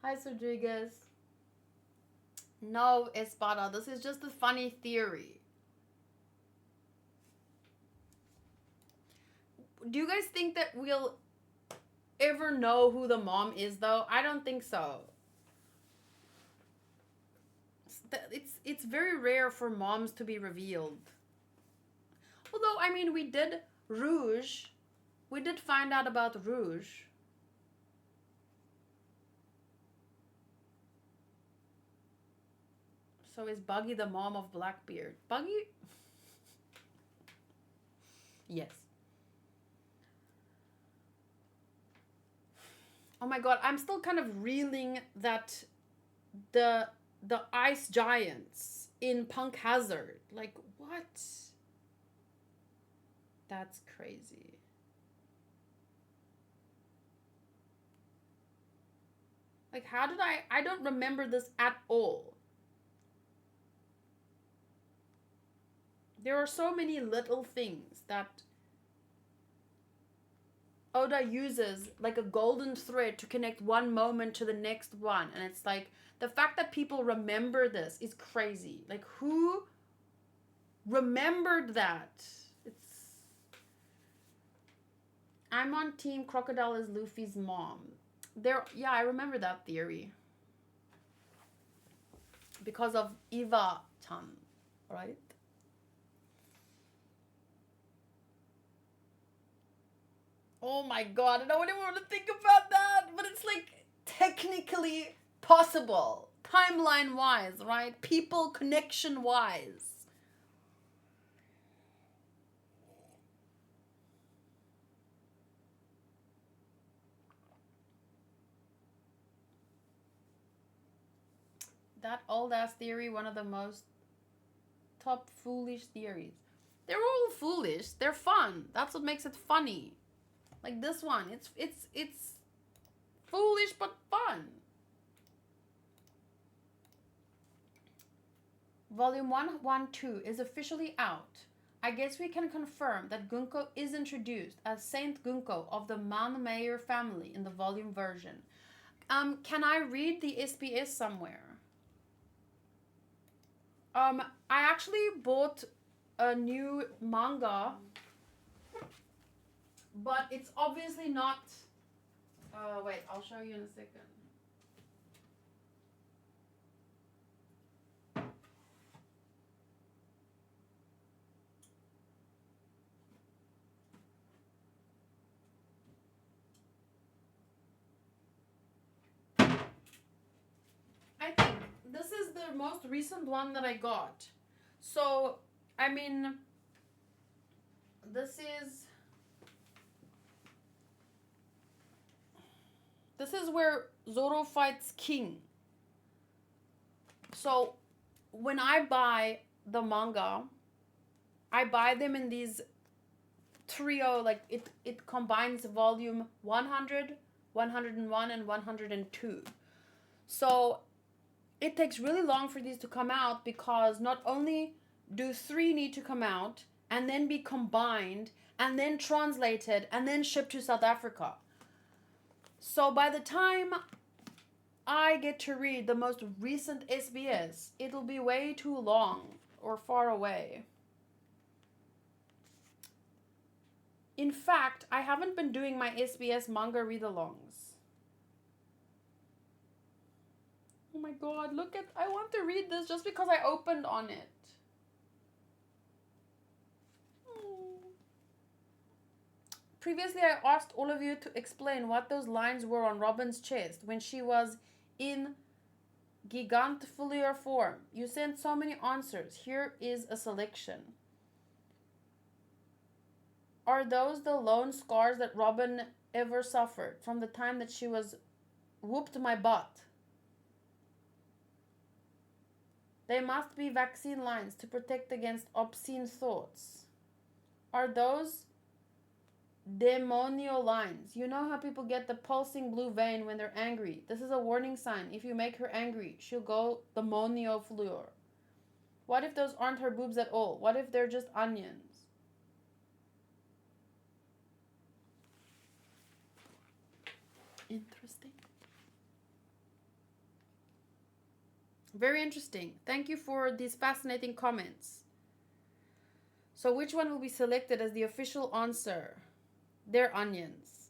A: Hi, Rodriguez. No, Espada, this is just a funny theory. Do you guys think that we'll ever know who the mom is, though? I don't think so. It's very rare for moms to be revealed. Although, I mean, we did Rouge. We did find out about Rouge. So is Buggy the mom of Blackbeard? Buggy? Yes. Oh my god, I'm still kind of reeling that the ice giants in Punk Hazard. Like, what? That's crazy. Like, how did I don't remember this at all. There are so many little things that Oda uses like a golden thread to connect one moment to the next one. And it's like, the fact that people remember this is crazy. Like, who remembered that? I'm on Team Crocodile is Luffy's mom. Yeah, I remember that theory. Because of Eva-chan, right? Oh my god, I don't even want to think about that, but it's like technically possible, timeline-wise, right? People connection-wise. That old-ass theory, one of the most top foolish theories. They're all foolish. They're fun. That's what makes it funny. Like this one, it's foolish but fun. Volume 112 is officially out. I guess we can confirm that Gunko is introduced as Saint Gunko of the Manmeyer family in the volume version. Can I read the SBS somewhere? I actually bought a new manga, but it's obviously not. Wait, I'll show you in a second. I think this is the most recent one that I got. So, I mean, this is where Zoro fights King. So, when I buy the manga, I buy them in these trio, like it combines volume 100, 101, and 102. So, it takes really long for these to come out because not only do 3 need to come out and then be combined and then translated and then shipped to South Africa. So by the time I get to read the most recent SBS, it'll be way too long or far away. In fact, I haven't been doing my SBS manga read-alongs. Oh my god, look at, I want to read this just because I opened on it. Previously, I asked all of you to explain what those lines were on Robin's chest when she was in Gigantfoliar form. You sent so many answers. Here is a selection. Are those the lone scars that Robin ever suffered from the time that she was whooped my butt? They must be vaccine lines to protect against obscene thoughts. Are those demonio lines? You know how people get the pulsing blue vein when they're angry. This is a warning sign. If you make her angry, she'll go demonio fluor. What if those aren't her boobs at all? What if they're just onions? Interesting. Very interesting. Thank you for these fascinating comments. So which one will be selected as the official answer? They're onions.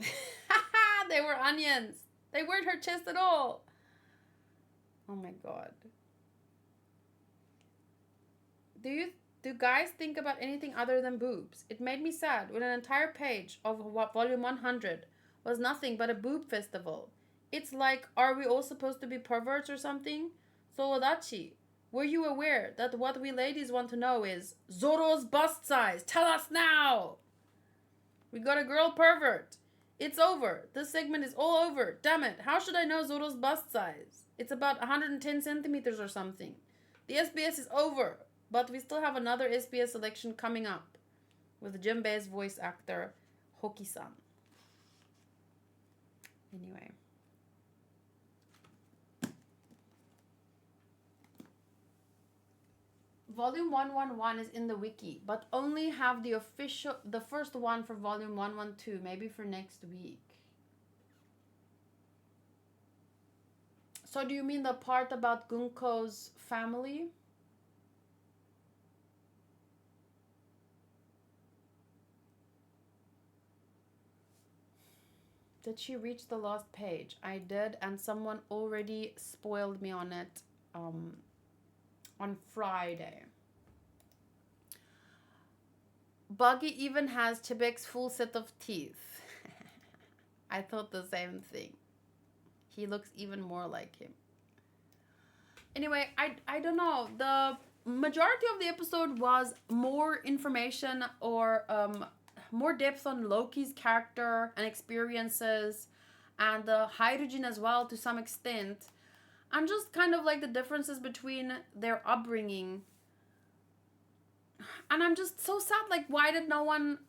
A: They were onions. They weren't her chest at all. Oh my god. Do guys think about anything other than boobs? It made me sad when an entire page of volume 100 was nothing but a boob festival. It's like, are we all supposed to be perverts or something? So Odachi, were you aware that what we ladies want to know is Zoro's bust size? Tell us now! We got a girl pervert. It's over. This segment is all over. Damn it. How should I know Zoro's bust size? It's about 110 centimeters or something. The SBS is over. But we still have another SBS selection coming up with Jinbei's voice actor, Hoki-san. Anyway. Volume 111 is in the wiki, but only have the first one for volume 112, maybe for next week. So do you mean the part about Gunko's family? Did she reach the last page? I did, and someone already spoiled me on it on Friday. Buggy even has Xebec's full set of teeth. I thought the same thing. He looks even more like him. Anyway, I don't know. The majority of the episode was more information or more depth on Loki's character and experiences, and the Hydrogen as well to some extent. And just kind of like the differences between their upbringing. And I'm just so sad, like, why did no one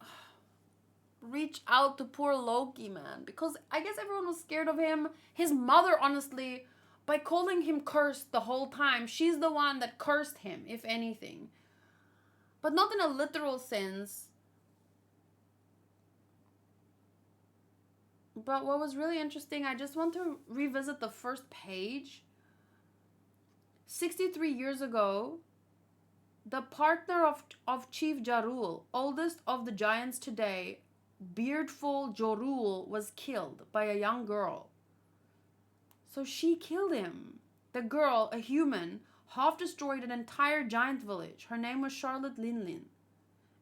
A: reach out to poor Loki, man? Because I guess everyone was scared of him. His mother, honestly, by calling him cursed the whole time, she's the one that cursed him, if anything. But not in a literal sense. But what was really interesting, I just want to revisit the first page. 63 years ago, the partner of Chief Jarul, oldest of the giants today, Beardful Jorul, was killed by a young girl. So she killed him. The girl, a human, half destroyed an entire giant village. Her name was Charlotte Linlin.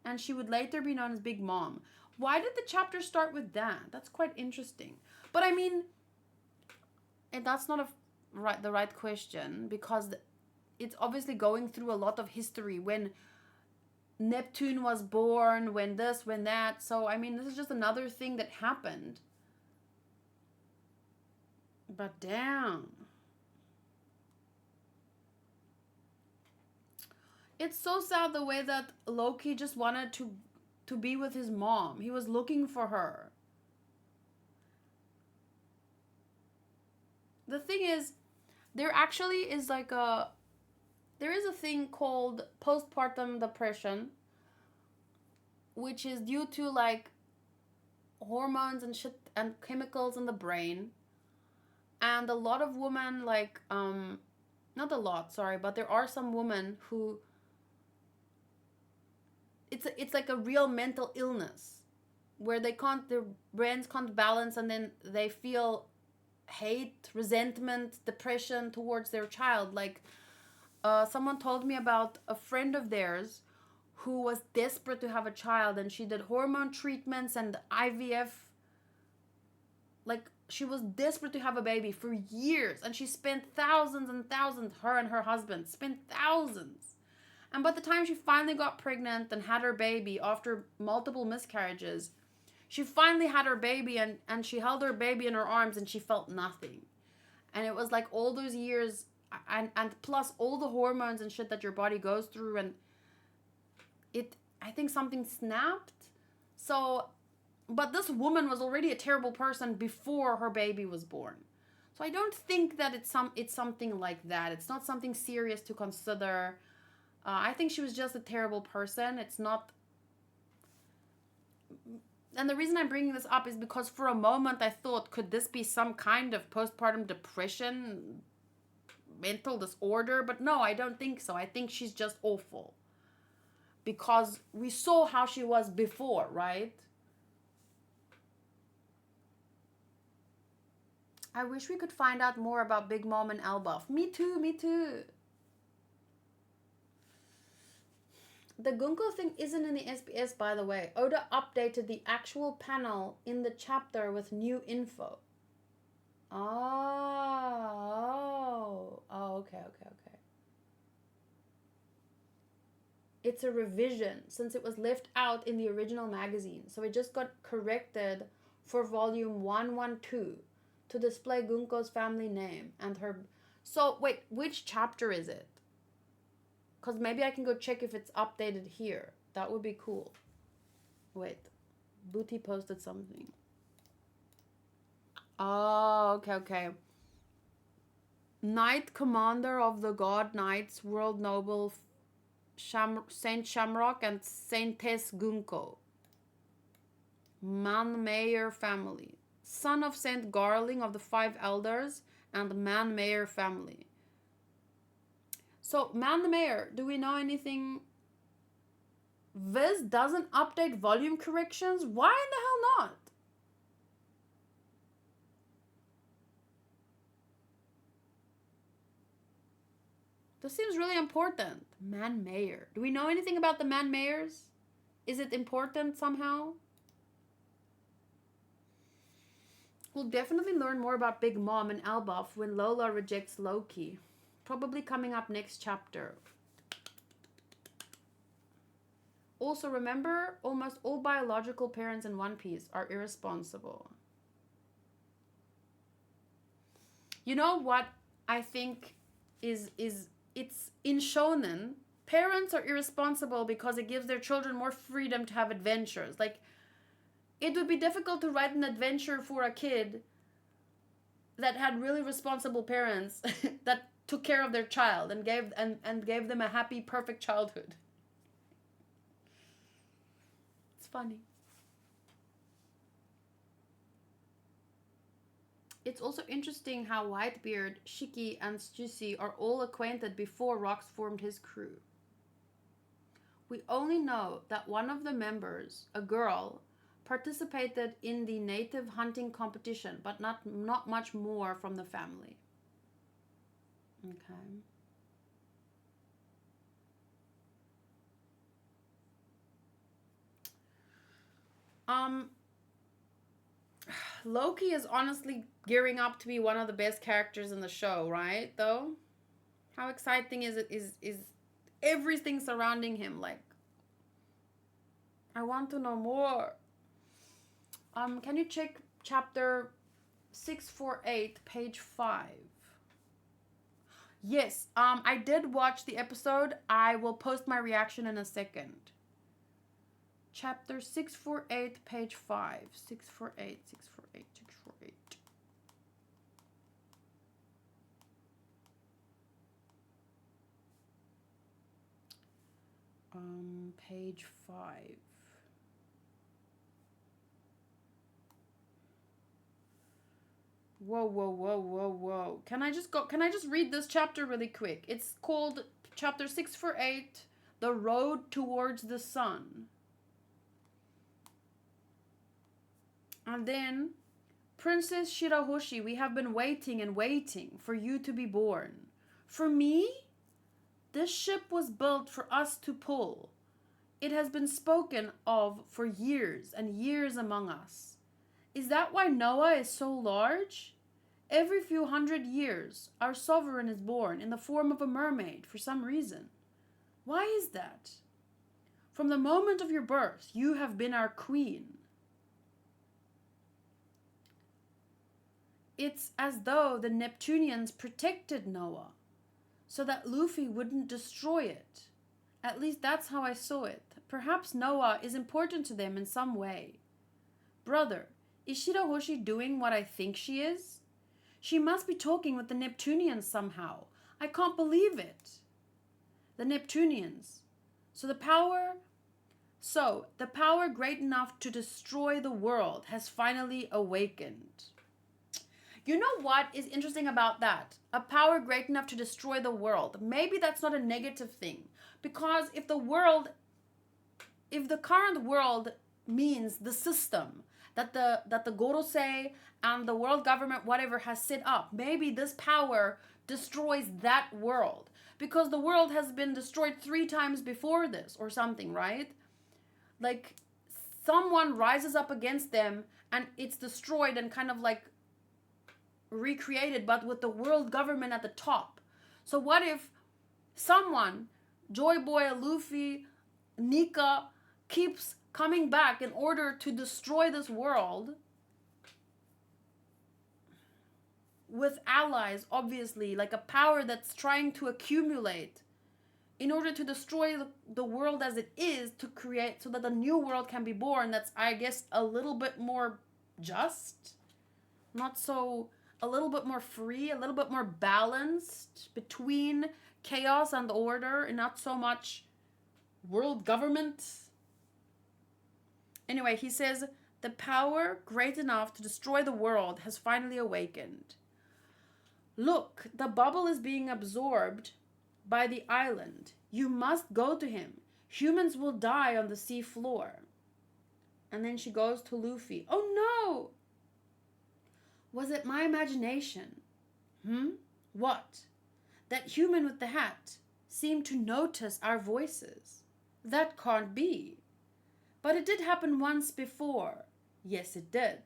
A: And she would later be known as Big Mom. Why did the chapter start with that? That's quite interesting. But I mean, and that's not the right question, because it's obviously going through a lot of history when Neptune was born, when this, when that. So, I mean, this is just another thing that happened. But damn. It's so sad the way that Loki just wanted to be with his mom. He was looking for her. The thing is, there actually is like there is a thing called postpartum depression, which is due to like hormones and shit and chemicals in the brain. And a lot of women, like, not a lot, sorry, but there are some women who, it's like a real mental illness where their brains can't balance, and then they feel hate, resentment, depression towards their child. Like, someone told me about a friend of theirs who was desperate to have a child, and she did hormone treatments and IVF. Like, she was desperate to have a baby for years, and she spent thousands and thousands, her and her husband spent thousands. And by the time she finally got pregnant and had her baby after multiple miscarriages, she finally had her baby, and she held her baby in her arms, and she felt nothing. And it was like all those years, and plus all the hormones and shit that your body goes through, and I think something snapped. So, but this woman was already a terrible person before her baby was born. So I don't think that it's something like that. It's not something serious to consider. I think she was just a terrible person. It's not... And the reason I'm bringing this up is because for a moment I thought, could this be some kind of postpartum depression, mental disorder? But no, I don't think so. I think she's just awful. Because we saw how she was before, right? I wish we could find out more about Big Mom and Elbaf. Me too, me too. The Gunko thing isn't in the SBS, by the way. Oda updated the actual panel in the chapter with new info. Oh, okay. It's a revision since it was left out in the original magazine. So it just got corrected for volume 112 to display Gunko's family name and her. So wait, which chapter is it? Because maybe I can go check if it's updated here. That would be cool. Wait, Booty posted something. Oh, okay. Knight Commander of the God Knights, World Noble Saint Shamrock and Saintess Gunko. Man Mayer family. Son of Saint Garling of the Five Elders and Man Mayer family. So, Man Mayer, do we know anything? Viz doesn't update volume corrections? Why in the hell not? This seems really important. Man Mayer. Do we know anything about the Man Mayers? Is it important somehow? We'll definitely learn more about Big Mom and Elbaf when Lola rejects Loki. Probably coming up next chapter. Also remember, almost all biological parents in One Piece are irresponsible. You know what I think is it's in shonen, parents are irresponsible because it gives their children more freedom to have adventures. Like, it would be difficult to write an adventure for a kid that had really responsible parents that took care of their child and gave them a happy, perfect childhood. It's funny. It's also interesting how Whitebeard, Shiki, and Stussy are all acquainted before Rox formed his crew. We only know that one of the members, a girl, participated in the native hunting competition, but not much more from the family. Okay. Loki is honestly gearing up to be one of the best characters in the show, right? Though, how exciting is it? Is everything surrounding him? Like, I want to know more. Can you check chapter 648, page 5? Yes. I did watch the episode. I will post my reaction in a second. Chapter 648, page 5. 648. Page 5. Whoa. Can I just read this chapter really quick? It's called chapter 648, The Road Towards the Sun. And then, Princess Shirahoshi, we have been waiting and waiting for you to be born. For me, this ship was built for us to pull. It has been spoken of for years and years among us. Is that why Noah is so large? Every few hundred years, our sovereign is born in the form of a mermaid for some reason. Why is that? From the moment of your birth, you have been our queen. It's as though the Neptunians protected Noah so that Luffy wouldn't destroy it. At least that's how I saw it. Perhaps Noah is important to them in some way. Brother, is Shirahoshi doing what I think she is? She must be talking with the Neptunians somehow. I can't believe it. The Neptunians. So the power So, the power great enough to destroy the world has finally awakened. You know what is interesting about that? A power great enough to destroy the world. Maybe that's not a negative thing. Because if the current world means the system that the Gorosei and the world government, whatever, has set up, maybe this power destroys that world. Because the world has been destroyed 3 times before this or something, right? Like, someone rises up against them and it's destroyed and kind of like recreated, but with the world government at the top. So what if someone, Joy Boy, Luffy, Nika, keeps coming back in order to destroy this world with allies, obviously, like a power that's trying to accumulate in order to destroy the world as it is, to create so that a new world can be born that's, I guess, a little bit more just, not so, a little bit more free, a little bit more balanced between chaos and order, and not so much world government. Anyway, he says, the power great enough to destroy the world has finally awakened. Look, the bubble is being absorbed by the island. You must go to him. Humans will die on the sea floor. And then she goes to Luffy. Oh no! Was it my imagination? What? That human with the hat seemed to notice our voices. That can't be. But it did happen once before. Yes, it did.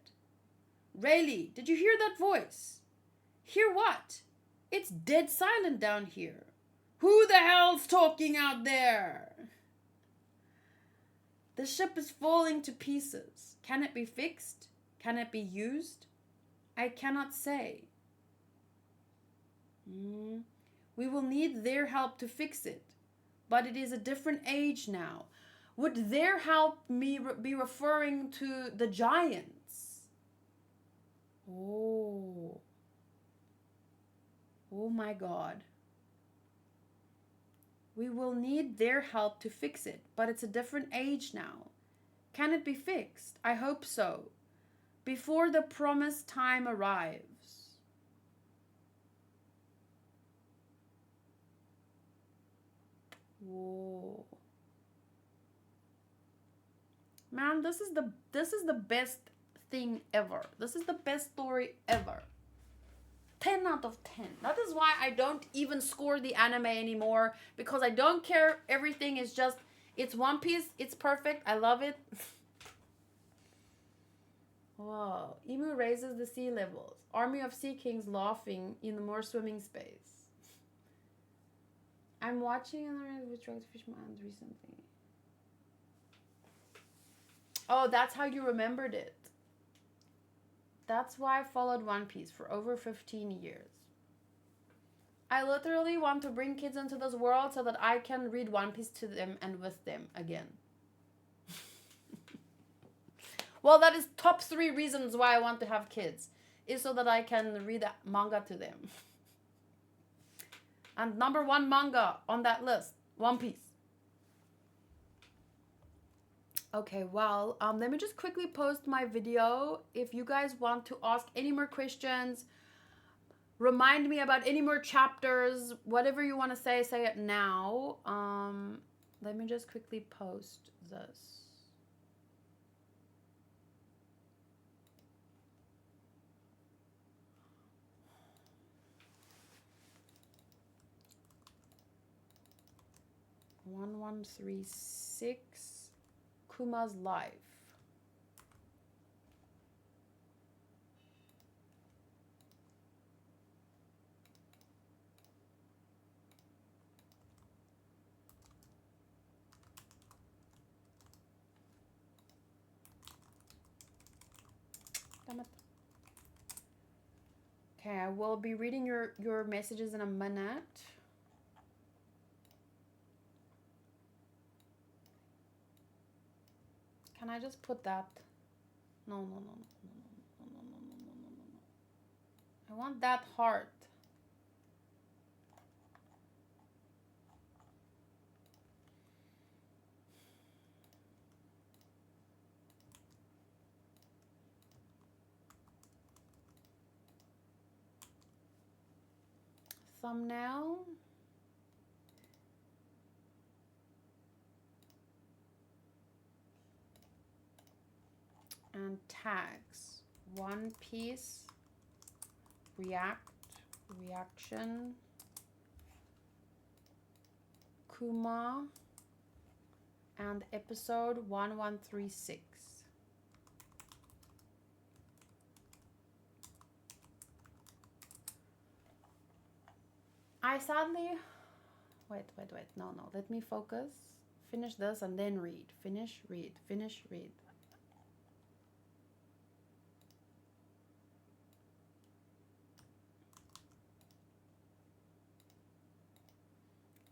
A: Rayleigh, did you hear that voice? Hear what? It's dead silent down here. Who the hell's talking out there? The ship is falling to pieces. Can it be fixed? Can it be used? I cannot say. We will need their help to fix it. But it is a different age now. Would their help be referring to the giants? Oh. Oh my God. We will need their help to fix it, but it's a different age now. Can it be fixed? I hope so. Before the promised time arrives. Whoa. Man, this is the best thing ever. This is the best story ever. 10 out of 10. That is why I don't even score the anime anymore, because I don't care. Everything is just, it's One Piece. It's perfect. I love it. Whoa. Emu raises the sea levels. Army of Sea Kings laughing in the more swimming space. I'm watching another which tried to Fishman Island recently. Oh, that's how you remembered it. That's why I followed One Piece for over 15 years. I literally want to bring kids into this world so that I can read One Piece to them and with them again. Well, that is top 3 reasons why I want to have kids. Is so that I can read manga to them. And number 1 manga on that list, One Piece. Okay, well, let me just quickly post my video. If you guys want to ask any more questions, remind me about any more chapters, whatever you want to say it now. Let me just quickly post this. One, 136. Kuma's life. Damn it. Okay, I will be reading your messages in a minute. Can I just put that? No. I want that heart. thumbnail. And tags. One Piece, reaction, Kuma, and episode 1136. I sadly, wait, no, let me focus. Finish this and then read. Finish, read.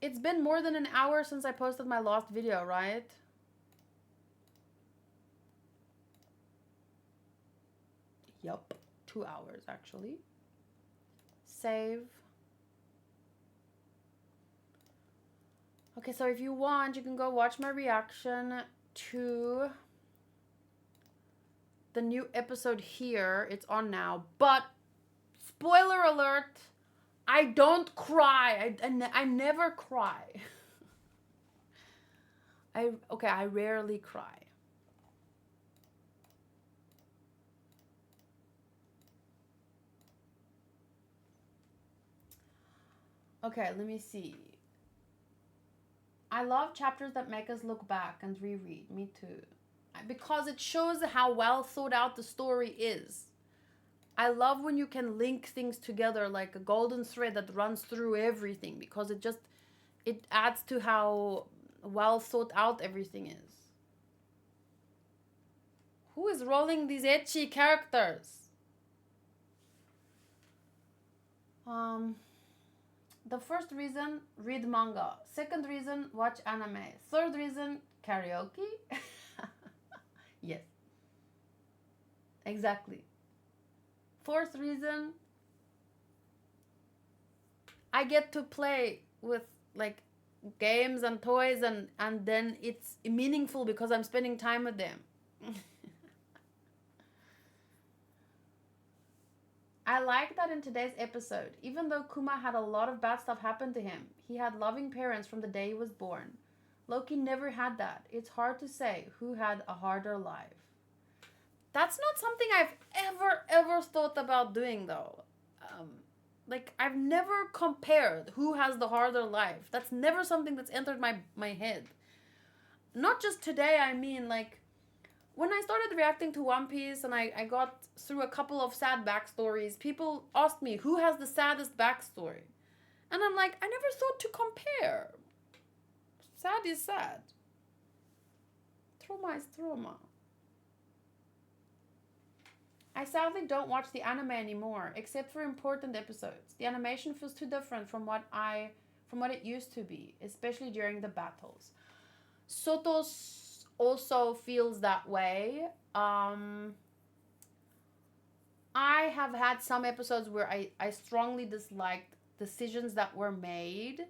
A: It's been more than an hour since I posted my last video, right? Yup, 2 hours actually. Save. Okay, so if you want, you can go watch my reaction to the new episode here. It's on now, but spoiler alert, I don't cry. I never cry. I rarely cry. Okay, let me see. I love chapters that make us look back and reread. Me too. Because it shows how well thought out the story is. I love when you can link things together like a golden thread that runs through everything, because it adds to how well thought out everything is. Who is rolling these etchy characters? The first reason, read manga. Second reason, watch anime. Third reason, karaoke. Yes. Exactly. Fourth reason, I get to play with like games and toys, and then it's meaningful because I'm spending time with them. I like that in today's episode, even though Kuma had a lot of bad stuff happen to him, he had loving parents from the day he was born. Loki never had that. It's hard to say who had a harder life. That's not something I've ever thought about doing, though. Like, I've never compared who has the harder life. That's never something that's entered my head. Not just today, I mean, like, when I started reacting to One Piece and I got through a couple of sad backstories, people asked me, who has the saddest backstory? And I'm like, I never thought to compare. Sad is sad. Trauma is trauma. I sadly don't watch the anime anymore, except for important episodes. The animation feels too different from what it used to be, especially during the battles. Soto also feels that way. I have had some episodes where I strongly disliked decisions that were made,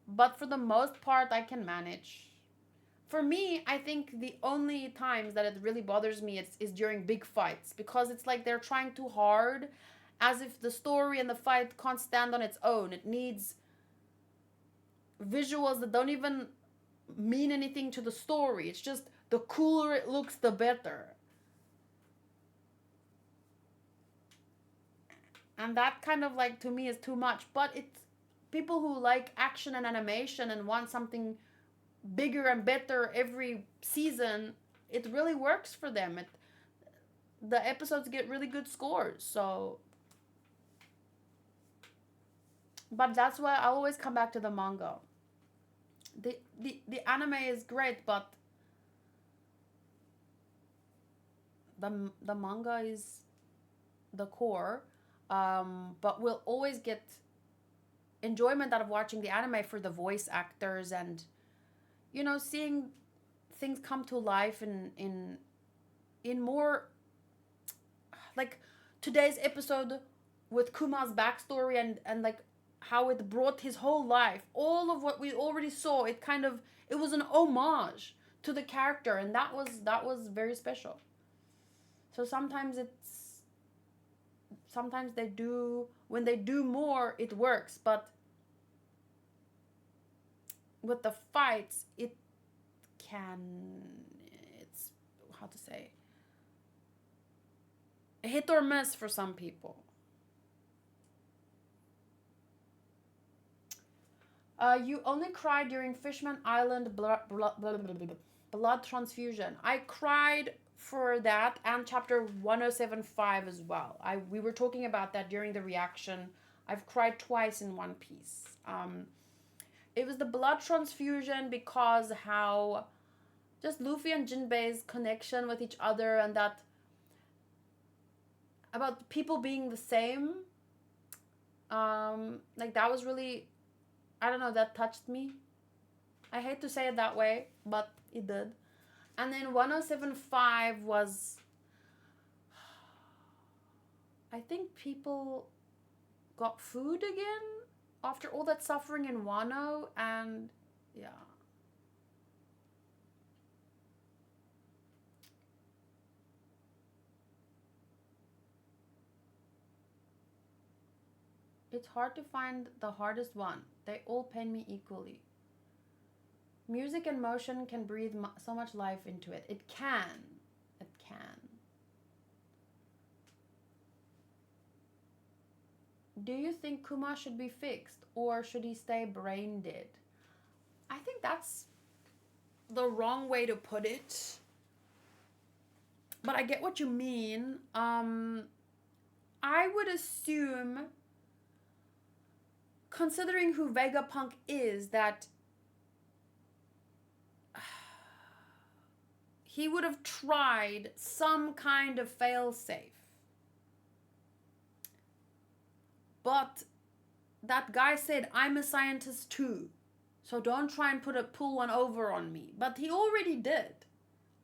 A: but for the most part, I can manage. For me, I think the only times that it really bothers me is during big fights, because it's like they're trying too hard, as if the story and the fight can't stand on its own. It needs visuals that don't even mean anything to the story. It's just the cooler it looks, the better. And that kind of like, to me, is too much. But it's people who like action and animation and want something bigger and better every season, it really works for them. The episodes get really good scores. So, but that's why I always come back to the manga. The anime is great, but the manga is the core. But we'll always get enjoyment out of watching the anime for the voice actors and, you know, seeing things come to life in more, like today's episode with Kuma's backstory and like how it brought his whole life, all of what we already saw, it was an homage to the character, and that was very special. So sometimes sometimes they do, when they do more, it works. But with the fights, it's, how to say, hit or miss for some people. You only cried during Fishman Island blood transfusion. I cried for that and chapter 1075 as well. We were talking about that during the reaction. I've cried twice in One Piece. It was the blood transfusion because how just Luffy and Jinbei's connection with each other, and that about people being the same. Like that was really, I don't know, that touched me. I hate to say it that way, but it did. And then 1075 was, I think people got food again after all that suffering in Wano, and yeah. It's hard to find the hardest one. They all pain me equally. Music and motion can breathe so much life into it. It can. It can. Do you think Kuma should be fixed, or should he stay brain dead? I think that's the wrong way to put it. But I get what you mean. I would assume, considering who Vegapunk is, that he would have tried some kind of failsafe. But that guy said, I'm a scientist too, so don't try and pull one over on me. But he already did.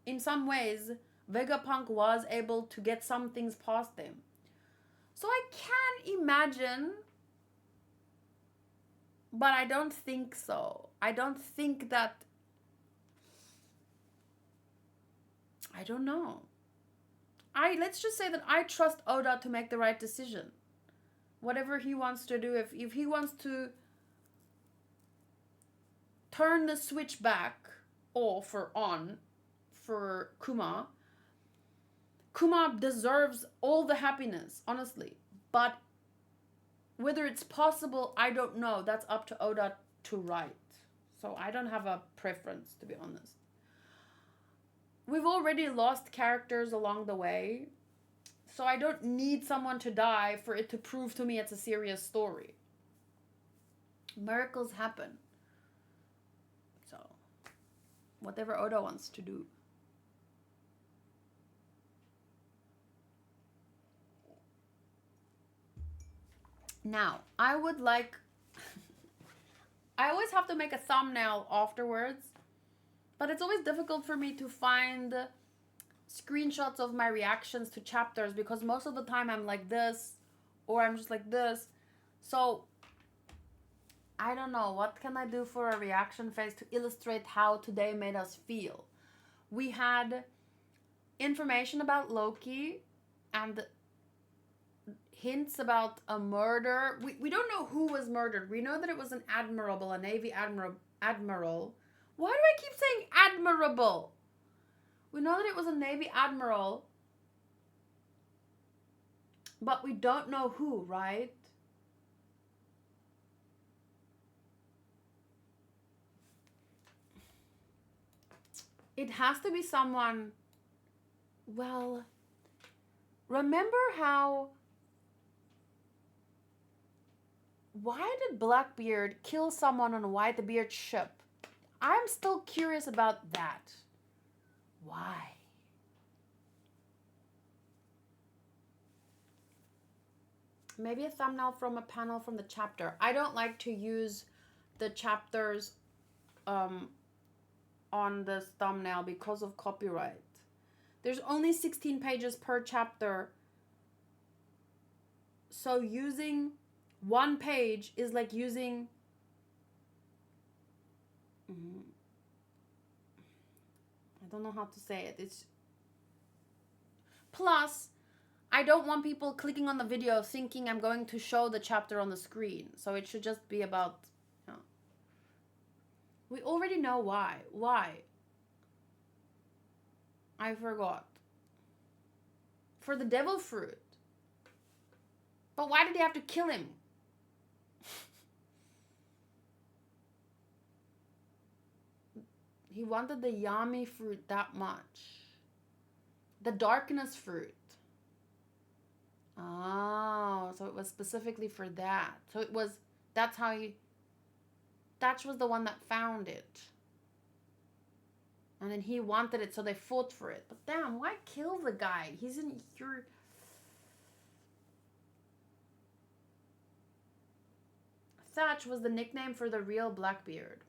A: In some ways, Vegapunk was able to get some things past them. So I can imagine, but I don't think so. I don't think that, I don't know. Let's just say that I trust Oda to make the right decision. Whatever he wants to do, if he wants to turn the switch back off or on for Kuma deserves all the happiness, honestly. But whether it's possible, I don't know. That's up to Oda to write. So I don't have a preference, to be honest. We've already lost characters along the way, so I don't need someone to die for it to prove to me it's a serious story. Miracles happen. So, whatever Oda wants to do. Now, I would like... I always have to make a thumbnail afterwards, but it's always difficult for me to find screenshots of my reactions to chapters, because most of the time I'm like this, or I'm just like this. So I don't know, what can I do for a reaction face to illustrate how today made us feel? We had information about Loki and hints about a murder. We don't know who was murdered. We know that it was an admiral, a Navy admiral. Why do I keep saying admirable? We know that it was a Navy admiral, but we don't know who, right? It has to be someone, well, remember how, why did Blackbeard kill someone on a Whitebeard ship? I'm still curious about that. Why? Maybe a thumbnail from a panel from the chapter. I don't like to use the chapters on this thumbnail because of copyright. There's only 16 pages per chapter. So using one page is like using... I don't know how to say it. It's... Plus, I don't want people clicking on the video thinking I'm going to show the chapter on the screen. So it should just be about, you know. We already know why. Why? I forgot. For the devil fruit. But why did he have to kill him? He wanted the yummy fruit that much. The darkness fruit. Oh, so it was specifically for that. So it was, that's how he, that was the one that found it. And then he wanted it, so they fought for it. But damn, why kill the guy? He's in your... Thatch was the nickname for the real Blackbeard.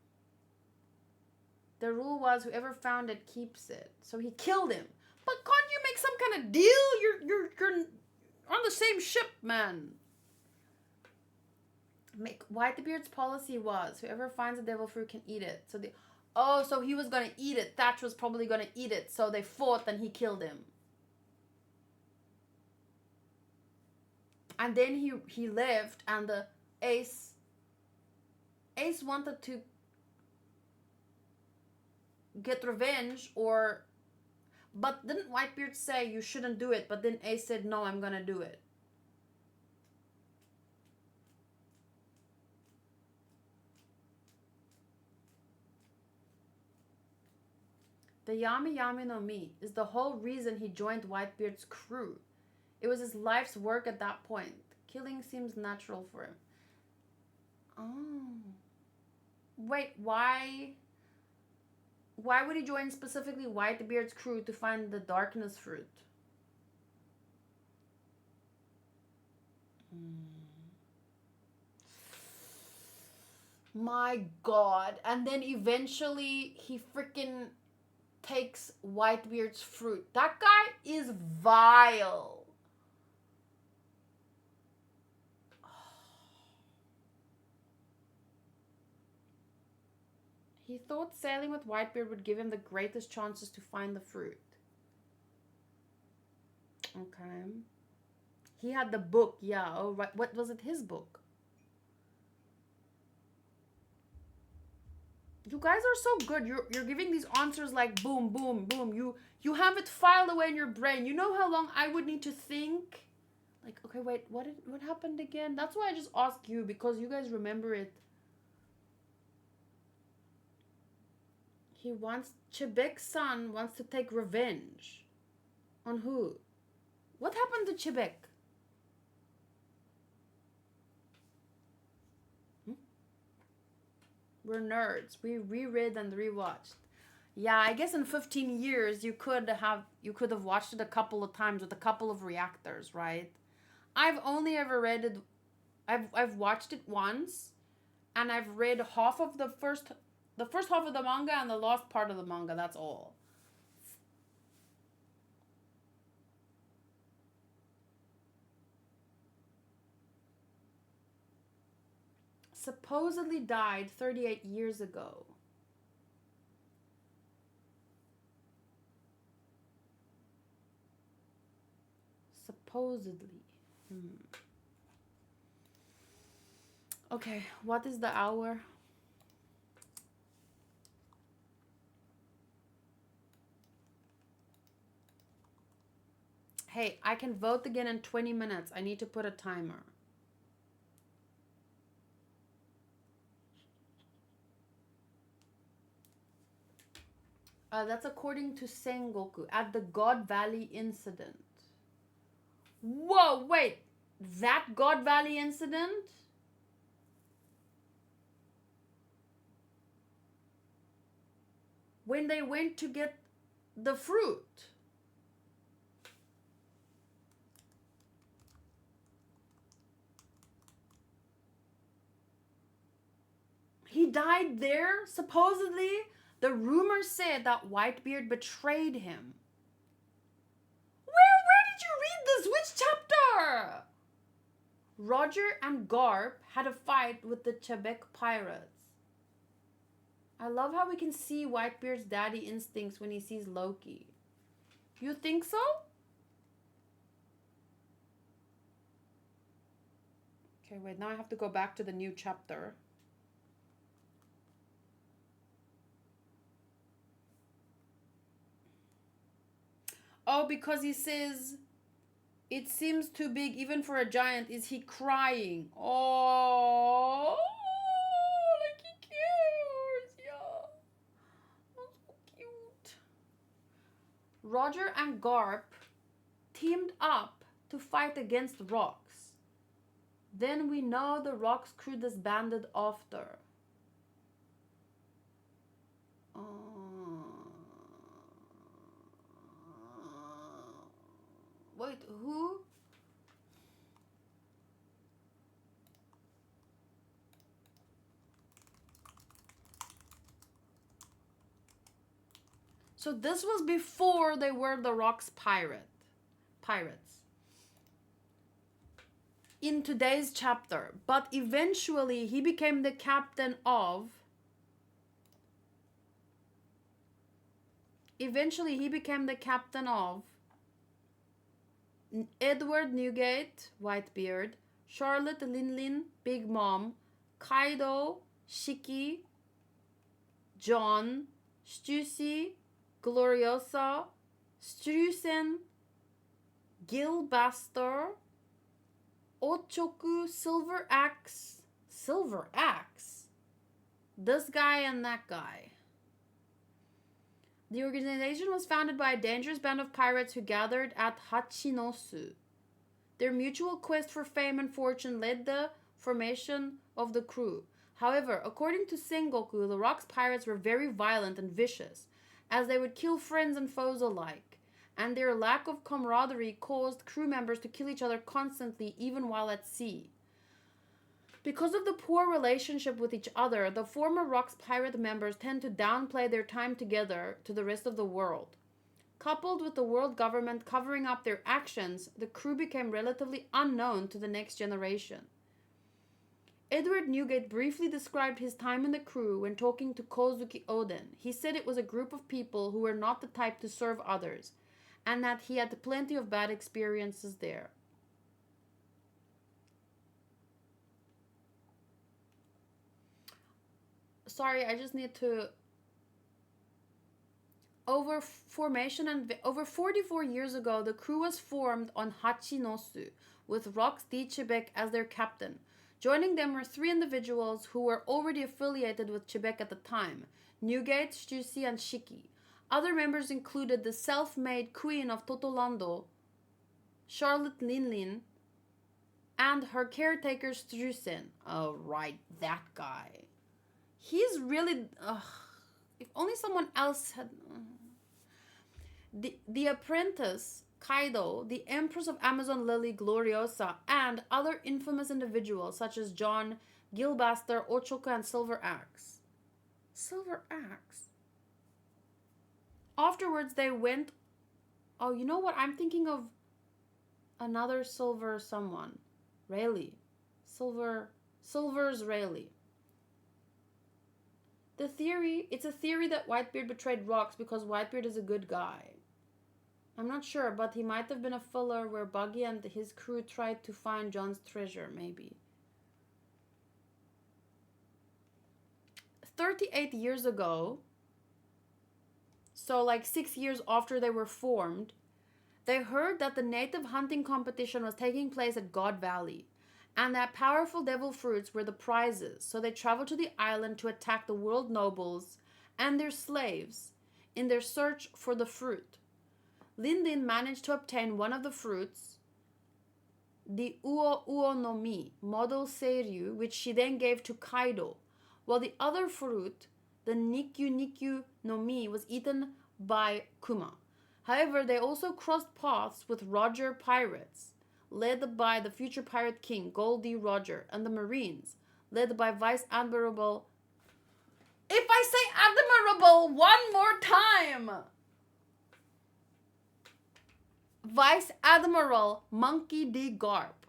A: The rule was whoever found it keeps it. So he killed him. But can't you make some kind of deal? You're on the same ship, man. Whitebeard's policy was whoever finds a devil fruit can eat it. So so he was gonna eat it. Thatch was probably gonna eat it. So they fought and he killed him. And then he lived, and the Ace wanted to get revenge, but didn't Whitebeard say you shouldn't do it? But then Ace said, no, I'm gonna do it. The Yami Yami no Mi is the whole reason he joined Whitebeard's crew. It was his life's work at that point. Killing seems natural for him. Oh. Wait, why would he join specifically Whitebeard's crew to find the darkness fruit? My God. And then eventually he freaking takes Whitebeard's fruit. That guy is vile. He thought sailing with Whitebeard would give him the greatest chances to find the fruit. Okay. He had the book, yeah. Oh, right. What was it? His book. You guys are so good. You're giving these answers like boom, boom, boom. You have it filed away in your brain. You know how long I would need to think? Like, okay, wait, what happened again? That's why I just asked you, because you guys remember it. Xebec's son wants to take revenge. On who? What happened to Xebec? We're nerds. We reread and rewatched. Yeah, I guess in 15 years you could have watched it a couple of times with a couple of reactors, right? I've only ever read it. I've watched it once, and I've read half of the first half of the manga and the last part of the manga. That's all. Supposedly died 38 years ago. Supposedly. Okay, what is the hour? Hey, I can vote again in 20 minutes. I need to put a timer. That's according to Sengoku at the God Valley incident. Whoa, wait. That God Valley incident? When they went to get the fruit. He died there, supposedly. The rumor said that Whitebeard betrayed him. Where did you read this? Which chapter? Roger and Garp had a fight with the Xebec pirates. I love how we can see Whitebeard's daddy instincts when he sees Loki. You think so? Okay, wait, now I have to go back to the new chapter. Oh, because he says it seems too big even for a giant. Is he crying? Oh, like he cares. Yeah. That's so cute. Roger and Garp teamed up to fight against the Rocks. Then we know the Rocks crew disbanded after. Wait, who? So this was before they were the Rocks pirates. In today's chapter, but eventually he became the captain of Edward Newgate, Whitebeard, Charlotte Linlin, Big Mom, Kaido, Shiki, John, Stussy, Gloriosa, Strusen, Gilbaster, Ochoku, Silver Axe. This guy and that guy. The organization was founded by a dangerous band of pirates who gathered at Hachinosu. Their mutual quest for fame and fortune led the formation of the crew. However, according to Sengoku, the Rocks pirates were very violent and vicious, as they would kill friends and foes alike, and their lack of camaraderie caused crew members to kill each other constantly, even while at sea. Because of the poor relationship with each other, the former Rocks pirate members tend to downplay their time together to the rest of the world. Coupled with the world government covering up their actions, the crew became relatively unknown to the next generation. Edward Newgate briefly described his time in the crew when talking to Kozuki Oden. He said it was a group of people who were not the type to serve others, and that he had plenty of bad experiences there. Sorry, I just need to... Over 44 years ago, the crew was formed on Hachinosu, with Rocks D. Xebec as their captain. Joining them were 3 individuals who were already affiliated with Xebec at the time: Newgate, Stussy, and Shiki. Other members included the self-made Queen of Totolando, Charlotte Linlin, and her caretaker Strusen. Oh, right, that guy. He's really... if only someone else had... The apprentice, Kaido, the Empress of Amazon Lily Gloriosa, and other infamous individuals such as John, Gilbaster, Ochoka, and Silver Axe. Silver Axe? Afterwards, they went... Oh, you know what? I'm thinking of another Silver someone. Rayleigh. Silver's Rayleigh. It's a theory that Whitebeard betrayed Rocks because Whitebeard is a good guy. I'm not sure, but he might have been a filler where Buggy and his crew tried to find John's treasure, maybe. 38 years ago, so like 6 years after they were formed, they heard that the native hunting competition was taking place at God Valley, and that powerful devil fruits were the prizes, so they traveled to the island to attack the world nobles and their slaves in their search for the fruit. Lindin managed to obtain one of the fruits, the Uo Uo no Mi, model Seiryu, which she then gave to Kaido, while the other fruit, the Nikyu Nikyu no Mi, was eaten by Kuma. However, they also crossed paths with Roger pirates, led by the future pirate king Goldie Roger, and the Marines, led by Vice Admiral... If I say Admiral one more time! Vice Admiral Monkey D. Garp,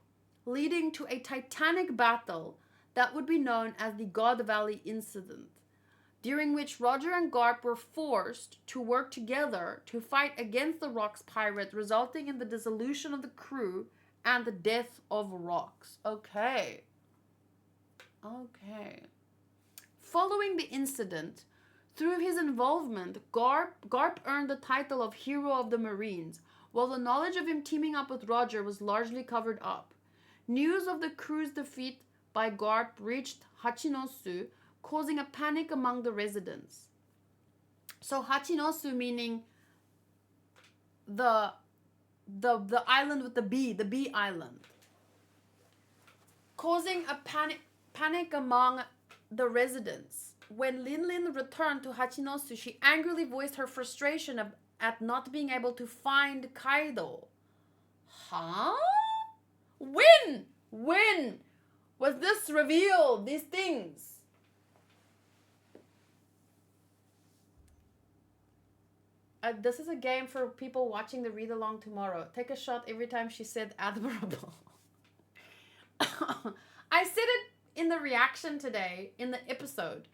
A: leading to a titanic battle that would be known as the God Valley Incident, during which Roger and Garp were forced to work together to fight against the Rocks pirates, resulting in the dissolution of the crew and the death of Rocks. Okay. Okay. Following the incident, through his involvement, Garp earned the title of Hero of the Marines, while the knowledge of him teaming up with Roger was largely covered up. News of the crew's defeat by Garp reached Hachinosu, causing a panic among the residents. So Hachinosu meaning the the island with the bee island, causing a panic among the residents. When Lin Lin returned to Hachinosu, she angrily voiced her frustration at not being able to find Kaido. Huh? When? When was this revealed? These things? This is a game for people watching the read along tomorrow. Take a shot every time she said admirable. I said it in the reaction today in the episode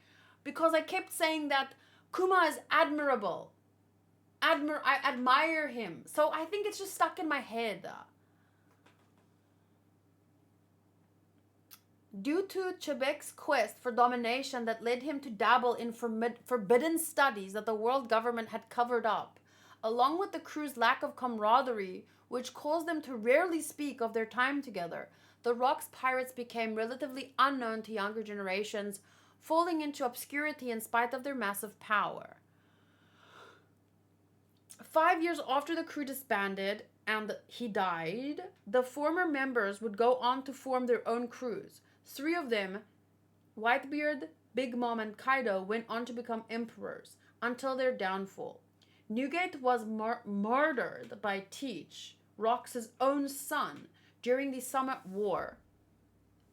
A: because I kept saying that Kuma is admirable. I admire him. So I think it's just stuck in my head. Due to Xebec's quest for domination that led him to dabble in forbidden studies that the world government had covered up, along with the crew's lack of camaraderie, which caused them to rarely speak of their time together, the Rock's pirates became relatively unknown to younger generations, falling into obscurity in spite of their massive power. 5 years after the crew disbanded and he died, the former members would go on to form their own crews. 3 of them, Whitebeard, Big Mom, and Kaido, went on to become emperors until their downfall. Newgate was murdered by Teach, Rox's own son, during the Summit War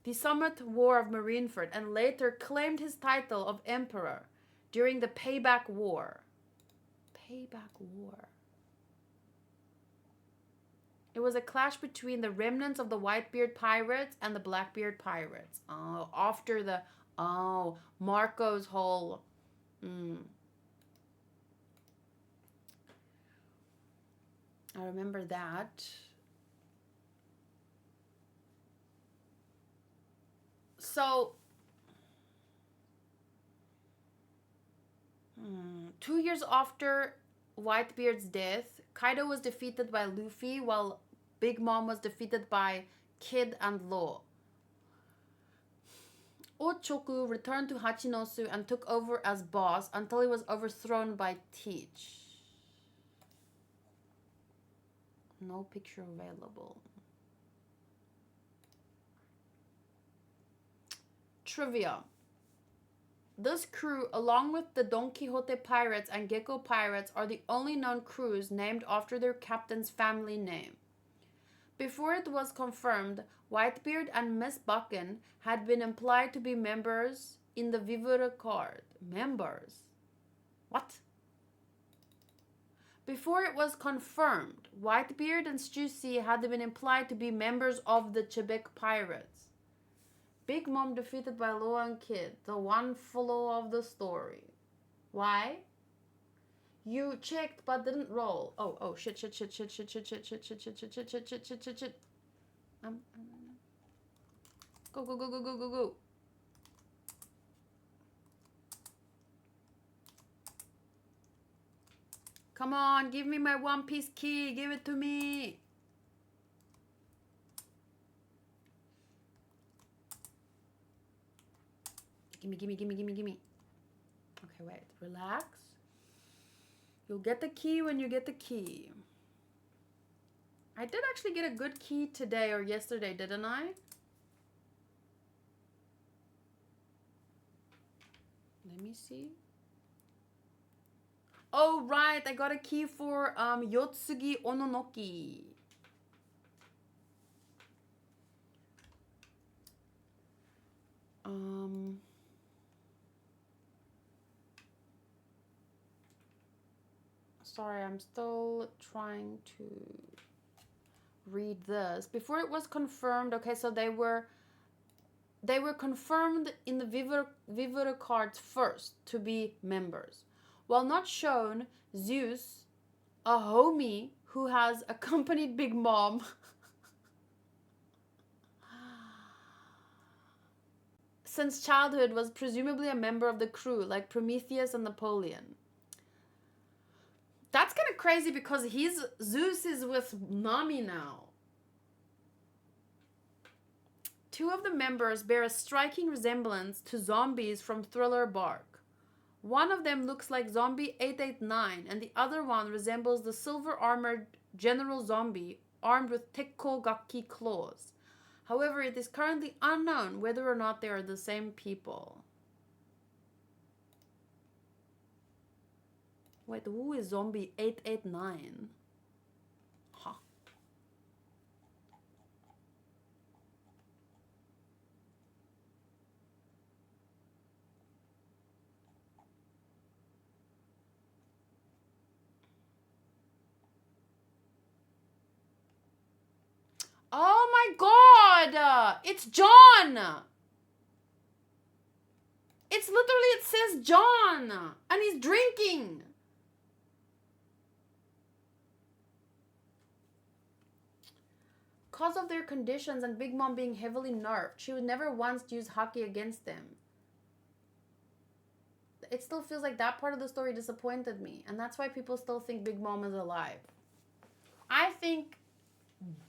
A: of Marineford, and later claimed his title of emperor during the Payback War. It was a clash between the remnants of the Whitebeard pirates and the Blackbeard pirates. Oh, after the Marco's whole I remember that. So 2 years after Whitebeard's death, Kaido was defeated by Luffy, while Big Mom was defeated by Kid and Law. Ochoku returned to Hachinosu and took over as boss until he was overthrown by Teach. No picture available. Trivia. This crew, along with the Don Quixote pirates and Gecko pirates, are the only known crews named after their captain's family name. Before it was confirmed, Whitebeard and Miss Buchan had been implied to be members in the Vivere card. Members? What? Before it was confirmed, Whitebeard and Stussy had been implied to be members of the Xebec pirates. Big Mom defeated by Law and Kid, the one follow of the story. Why? You checked but didn't roll. Oh, shit. Go. Come on, give me my One Piece key. Give it to me. Gimme. Okay, wait. Relax. You'll get the key when you get the key. I did actually get a good key today or yesterday, didn't I? Let me see. Oh, right. I got a key for Yotsugi Ononoki. Sorry, I'm still trying to read this. Before it was confirmed, okay, so they were confirmed in the Vivere cards first to be members. While not shown, Zeus, a homie who has accompanied Big Mom, since childhood, was presumably a member of the crew, like Prometheus and Napoleon. That's kind of crazy because Zeus is with Nami now. Two of the members bear a striking resemblance to zombies from Thriller Bark. One of them looks like Zombie 889, and the other one resembles the silver-armored General Zombie armed with Tekko Gakki claws. However, it is currently unknown whether or not they are the same people. Wait, who is Zombie 889? Huh. Oh my god! It's John! It's literally, it says John! And he's drinking! Because of their conditions and Big Mom being heavily nerfed, she would never once use Haki against them. It still feels like that part of the story disappointed me. And that's why people still think Big Mom is alive. I think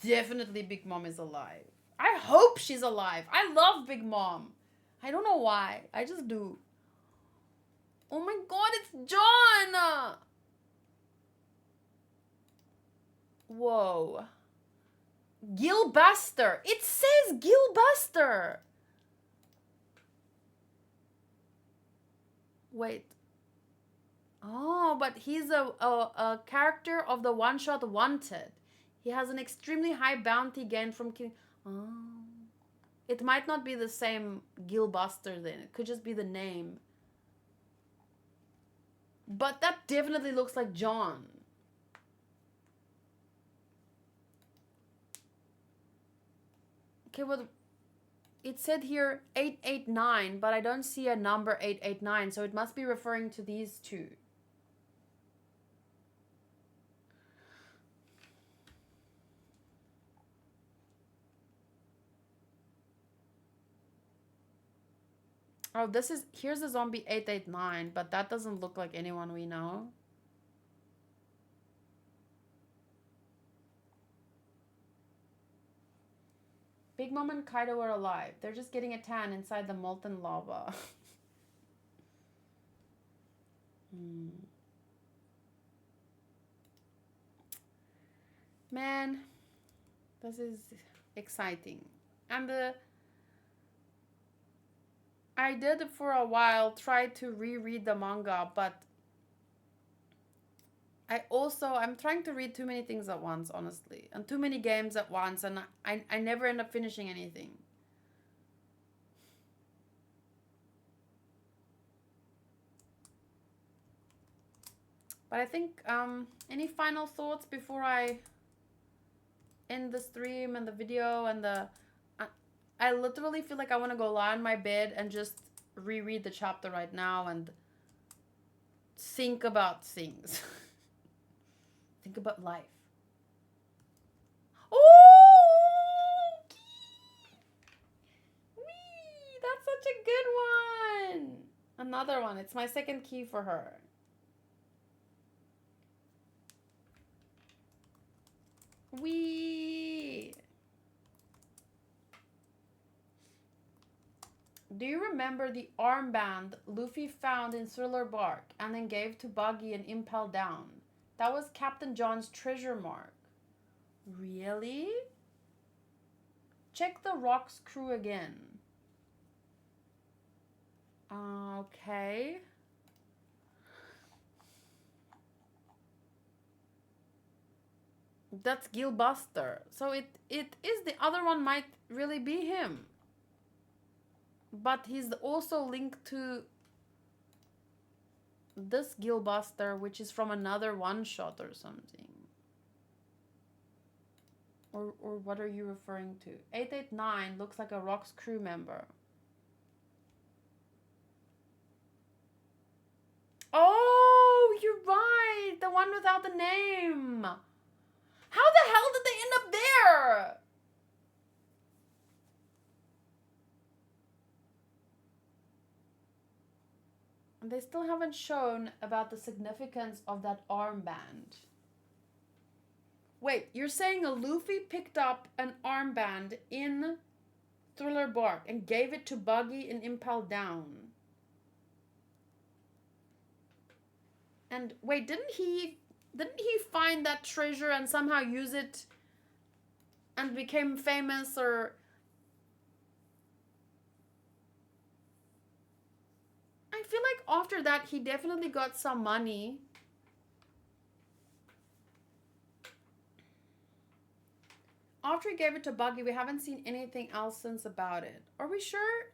A: definitely Big Mom is alive. I hope she's alive. I love Big Mom. I don't know why. I just do. Oh my god, it's John! Whoa. Gilbuster. It says Gilbuster. Wait. Oh, but he's a character of the one-shot Wanted. He has an extremely high bounty gained from killing. Oh. It might not be the same Gilbuster then. It could just be the name. But that definitely looks like John. Okay, well, it said here 889, but I don't see a number 889, so it must be referring to these two. Oh, here's a zombie 889, but that doesn't look like anyone we know. Big Mom and Kaido are alive. They're just getting a tan inside the molten lava. Man, this is exciting. And I did for a while try to reread the manga, but I'm trying to read too many things at once, honestly, and too many games at once, and I never end up finishing anything. But I think, any final thoughts before I end the stream and the video and I literally feel like I want to go lie on my bed and just reread the chapter right now and think about things. Think about life. Oh! Wee! That's such a good one! Another one. It's my second key for her. Wee! Do you remember the armband Luffy found in Thriller Bark and then gave to Buggy and Impel Down? That was Captain John's treasure mark. Really? Check the Rock's crew again. Okay. That's Gilbuster. So it is, the other one might really be him. But he's also linked to this Gilbuster, which is from another one-shot or something. Or what are you referring to? 889 looks like a Rock's crew member. Oh, you're right. The one without the name. How the hell did they end up there? They still haven't shown about the significance of that armband. Wait, you're saying a Luffy picked up an armband in Thriller Bark and gave it to Buggy in Impel Down? And wait, didn't he find that treasure and somehow use it and became famous? Or I feel like after that he definitely got some money. After he gave it to Buggy, we haven't seen anything else since about it. Are we sure?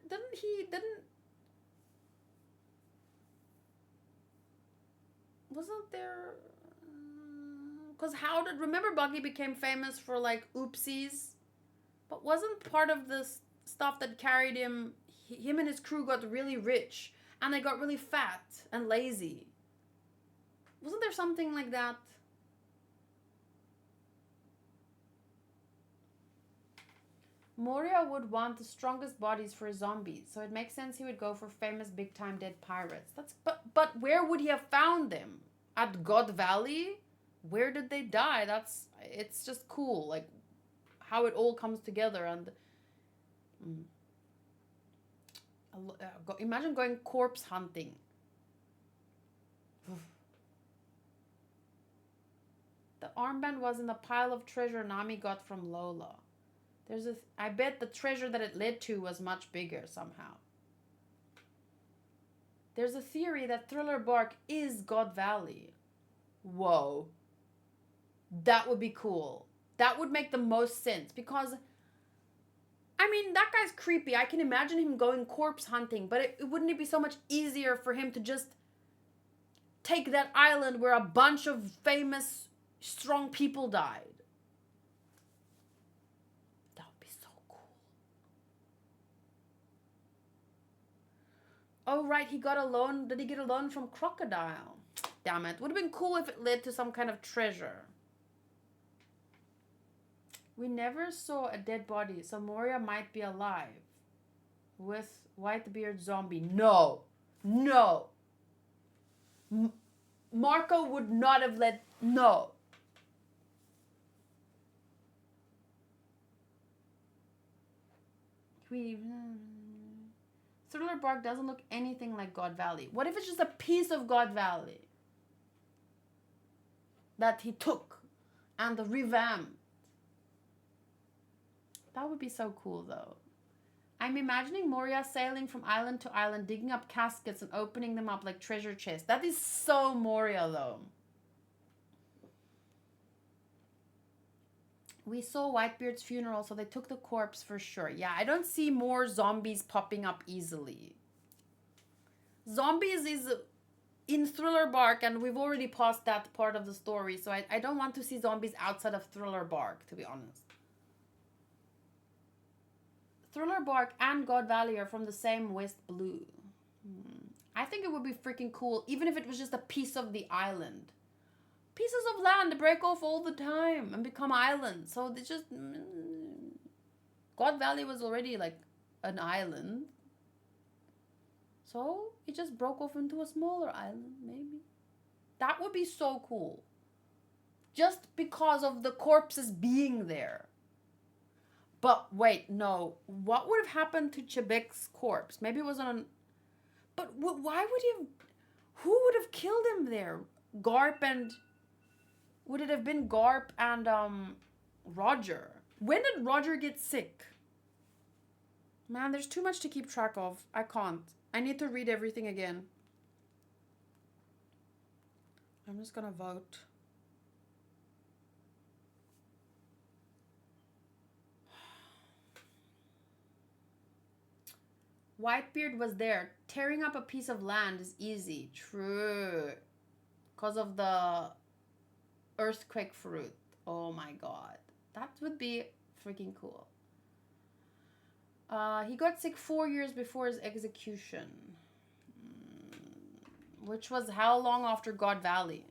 A: Wasn't there... Because remember Buggy became famous for like oopsies? But wasn't part of this stuff that carried him and his crew got really rich and they got really fat and lazy? Wasn't there something like that? Moria would want the strongest bodies for zombies, so it makes sense he would go for famous big-time dead pirates. But where would he have found them? At God Valley? Where did they die? It's just cool, like how it all comes together. And imagine going corpse hunting. The armband was in the pile of treasure Nami got from Lola. I bet the treasure that it led to was much bigger somehow. There's a theory that Thriller Bark is God Valley. Whoa. That would be cool. That would make the most sense because, I mean, that guy's creepy. I can imagine him going corpse hunting, but wouldn't it be so much easier for him to just take that island where a bunch of famous, strong people died? Oh, right, he got a loan. Did he get a loan from Crocodile? Damn it. Would have been cool if it led to some kind of treasure. We never saw a dead body, so Moria might be alive. With Whitebeard zombie. No. No. Marco would not have let... No. Thriller Bark doesn't look anything like God Valley. What if it's just a piece of God Valley that he took and revamped? That would be so cool, though. I'm imagining Moria sailing from island to island, digging up caskets and opening them up like treasure chests. That is so Moria, though. We saw Whitebeard's funeral, so they took the corpse for sure. Yeah, I don't see more zombies popping up easily. Zombies is in Thriller Bark, and we've already passed that part of the story, so I don't want to see zombies outside of Thriller Bark, to be honest. Thriller Bark and God Valley are from the same West Blue. I think it would be freaking cool, even if it was just a piece of the island. Pieces of land break off all the time and become islands. So they just... God Valley was already like an island. So it just broke off into a smaller island, maybe. That would be so cool. Just because of the corpses being there. But wait, no. What would have happened to Xebec's corpse? Maybe it was on... But why would he have... Who would have killed him there? Garp and... Would it have been Garp and Roger? When did Roger get sick? Man, there's too much to keep track of. I can't. I need to read everything again. I'm just gonna vote. Whitebeard was there. Tearing up a piece of land is easy. True. Because of the earthquake fruit. Oh my god. That would be freaking cool. He got sick 4 years before his execution. Which was how long after God Valley?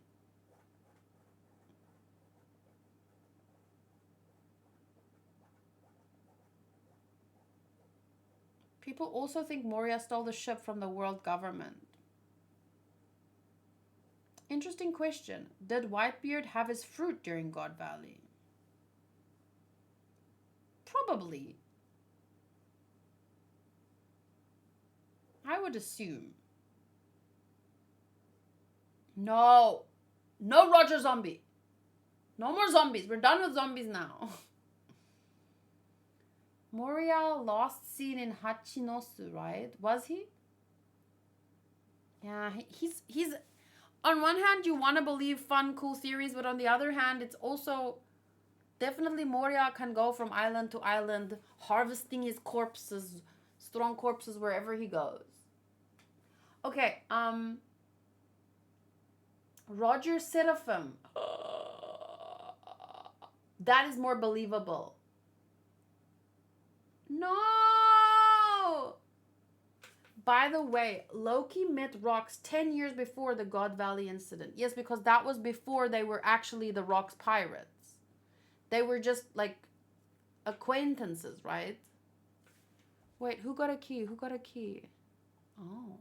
A: People also think Moria stole the ship from the world government. Interesting question. Did Whitebeard have his fruit during God Valley? Probably. I would assume. No. No Roger Zombie. No more zombies. We're done with zombies now. Moria last seen in Hachinosu, right? Was he? Yeah, he's on one hand you want to believe fun, cool theories, but on the other hand, it's also definitely Moria can go from island to island, harvesting his corpses, strong corpses wherever he goes. Okay, Roger Seraphim. That is more believable. No! By the way, Loki met Rox 10 years before the God Valley incident. Yes, because that was before they were actually the Rox pirates. They were just like acquaintances, right? Wait, who got a key? Who got a key? Oh.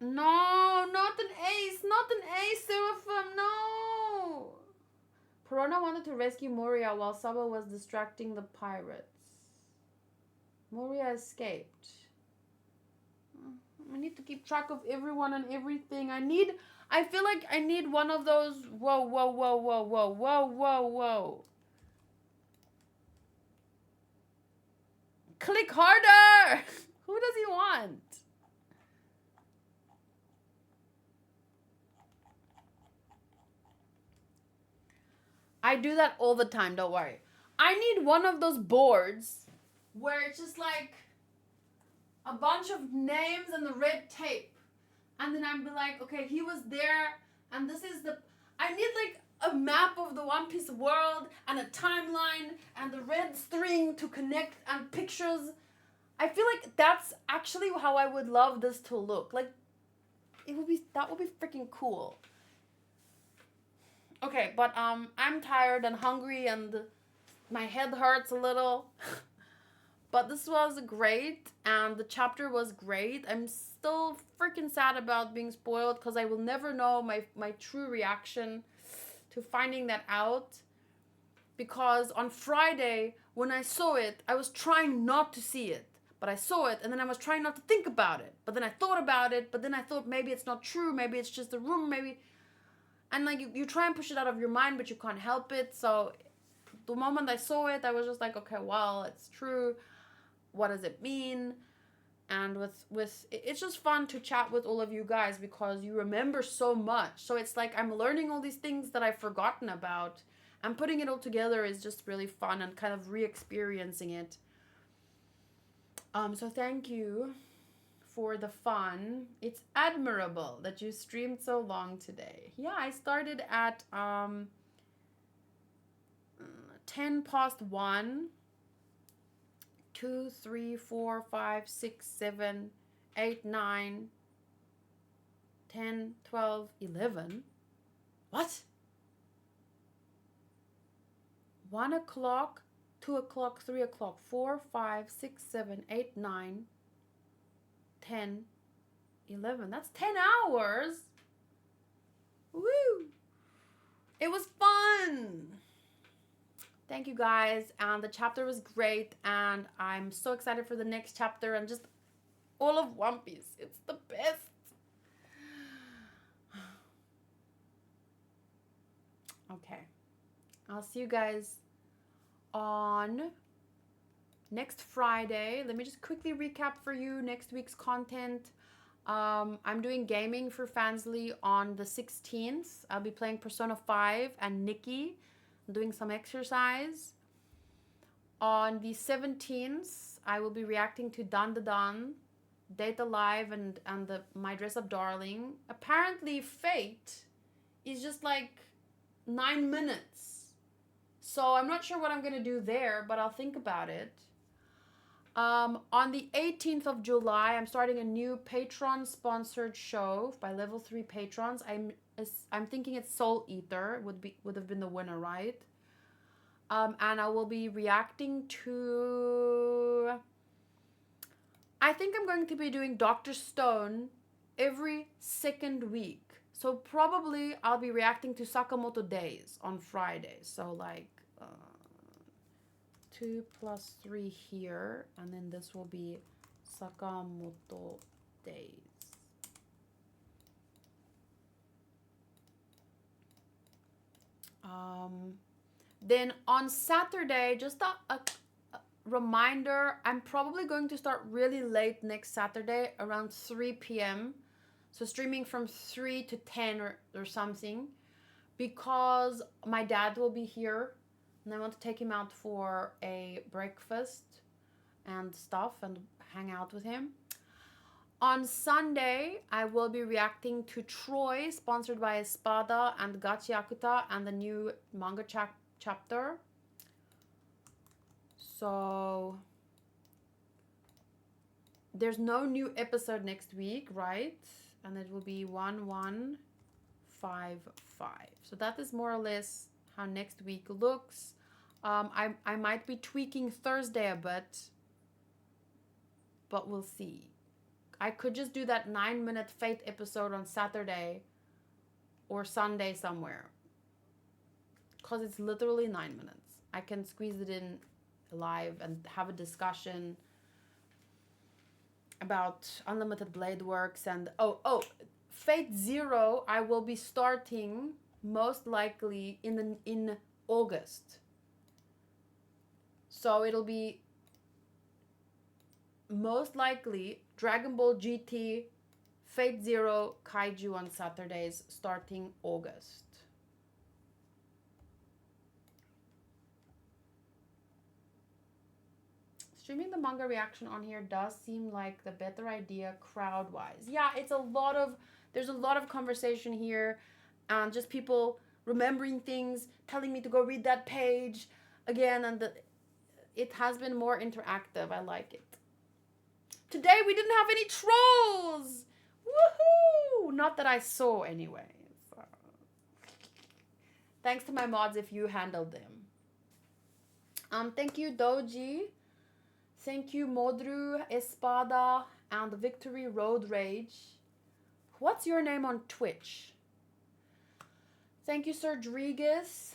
A: No, not an ace. Not an ace, Seraphim. No. Perona wanted to rescue Moria while Saba was distracting the pirates. Moria escaped. I need to keep track of everyone and everything. I feel like I need one of those. Whoa, whoa, whoa, whoa, whoa, whoa, whoa, whoa. Click harder. Who does he want? I do that all the time, don't worry. I need one of those boards where it's just like a bunch of names and the red tape. And then I'd be like, okay, he was there, and this is the... I need like a map of the One Piece world and a timeline and the red string to connect and pictures. I feel like that's actually how I would love this to look. Like, that would be freaking cool. Okay, but I'm tired and hungry and my head hurts a little. But this was great and the chapter was great. I'm still freaking sad about being spoiled because I will never know my true reaction to finding that out. Because on Friday, when I saw it, I was trying not to see it. But I saw it and then I was trying not to think about it. But then I thought about it, but then I thought maybe it's not true, maybe it's just a rumor, maybe... And like you try and push it out of your mind, but you can't help it. So the moment I saw it, I was just like, okay, well, it's true. What does it mean? And with it's just fun to chat with all of you guys because you remember so much. So it's like I'm learning all these things that I've forgotten about, and putting it all together is just really fun and kind of re-experiencing it. So thank you for the fun. It's admirable that you streamed so long today. Yeah, I started at 10 past 1. 2, 3, 4, 5, 6, 7, 8, 9, 10, 12, 11. What? 1 o'clock, 2 o'clock, 3 o'clock, 4, 5, 6, 7, 8, 9, 10, 11. That's 10 hours. Woo! It was fun. Thank you guys. And the chapter was great. And I'm so excited for the next chapter and just all of One Piece. It's the best. Okay. I'll see you guys on next Friday. Let me just quickly recap for you next week's content. I'm doing gaming for Fansly on the 16th. I'll be playing Persona 5 and Nikki. I'm doing some exercise. On the 17th, I will be reacting to Dan Da Dan, Date Alive, and the My Dress Up Darling. Apparently, Fate is just like 9 minutes. So I'm not sure what I'm going to do there, but I'll think about it. On the 18th of July, I'm starting a new Patreon-sponsored show by Level 3 patrons. I'm thinking it's Soul Eater would have been the winner, right? And I will be reacting to... I think I'm going to be doing Dr. Stone every second week. So probably I'll be reacting to Sakamoto days on Friday. So like 2 plus 3 here, and then this will be Sakamoto days. Then on Saturday, just a reminder, I'm probably going to start really late next Saturday around 3 p.m. So streaming from 3 to 10 or something, because my dad will be here and I want to take him out for a breakfast and stuff and hang out with him. On Sunday, I will be reacting to Troy, sponsored by Espada and Gachi Akuta, and the new manga chapter. So there's no new episode next week, right? And it will be 1155. So that is more or less how next week looks. I might be tweaking Thursday a bit, but we'll see. I could just do that 9-minute Fate episode on Saturday or Sunday somewhere, because it's literally 9 minutes. I can squeeze it in live and have a discussion about Unlimited Blade Works. And Fate Zero I will be starting most likely in August. So it'll be most likely Dragon Ball GT, Fate Zero, Kaiju on Saturdays starting August. Streaming the manga reaction on here does seem like the better idea crowd-wise. Yeah, there's a lot of conversation here, and just people remembering things, telling me to go read that page again, and it has been more interactive. I like it. Today we didn't have any trolls! Woohoo! Not that I saw anyway. So. Thanks to my mods if you handled them. Thank you, Doji. Thank you, Modru, Espada, and Victory Road Rage. What's your name on Twitch? Thank you, Sir-Drigus.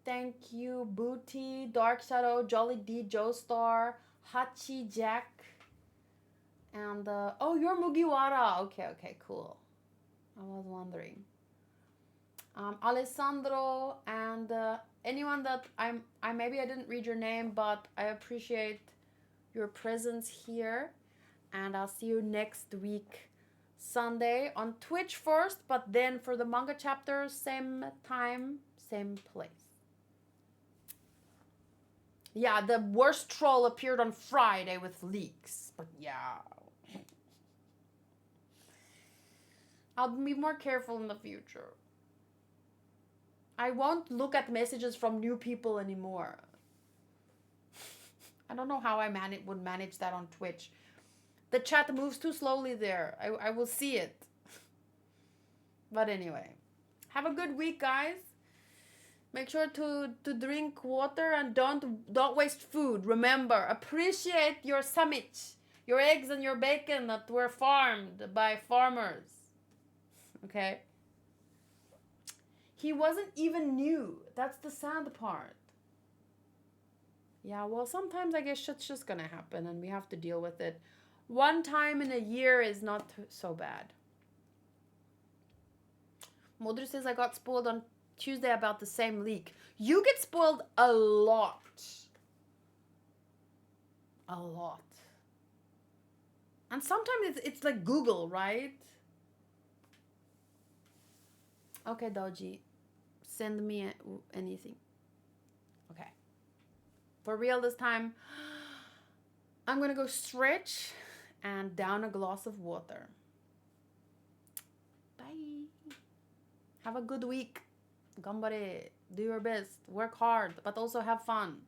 A: Thank you, Booty, Dark Shadow, Jolly D, Joestar, Hachi Jack, and you're Mugiwara. Okay, cool. I was wondering. Alessandro, and anyone that I maybe I didn't read your name, but I appreciate your presence here, and I'll see you next week Sunday on Twitch first, but then for the manga chapters, same time, same place. Yeah, the worst troll appeared on Friday with leaks, but yeah. I'll be more careful in the future. I won't look at messages from new people anymore. I don't know how I would manage that on Twitch. The chat moves too slowly there. I will see it. But anyway, have a good week, guys. Make sure to drink water and don't waste food. Remember, appreciate your sandwich, your eggs and your bacon that were farmed by farmers. Okay? He wasn't even new. That's the sad part. Yeah, well, sometimes I guess shit's just gonna happen and we have to deal with it. One time in a year is not so bad. Modru says I got spoiled on Tuesday about the same leak. You get spoiled a lot. A lot. And sometimes it's like Google, right? Okay, Doji. Send me anything. Okay. For real this time, I'm gonna go stretch and down a glass of water. Bye. Have a good week. Gambare. Do your best. Work hard, but also have fun.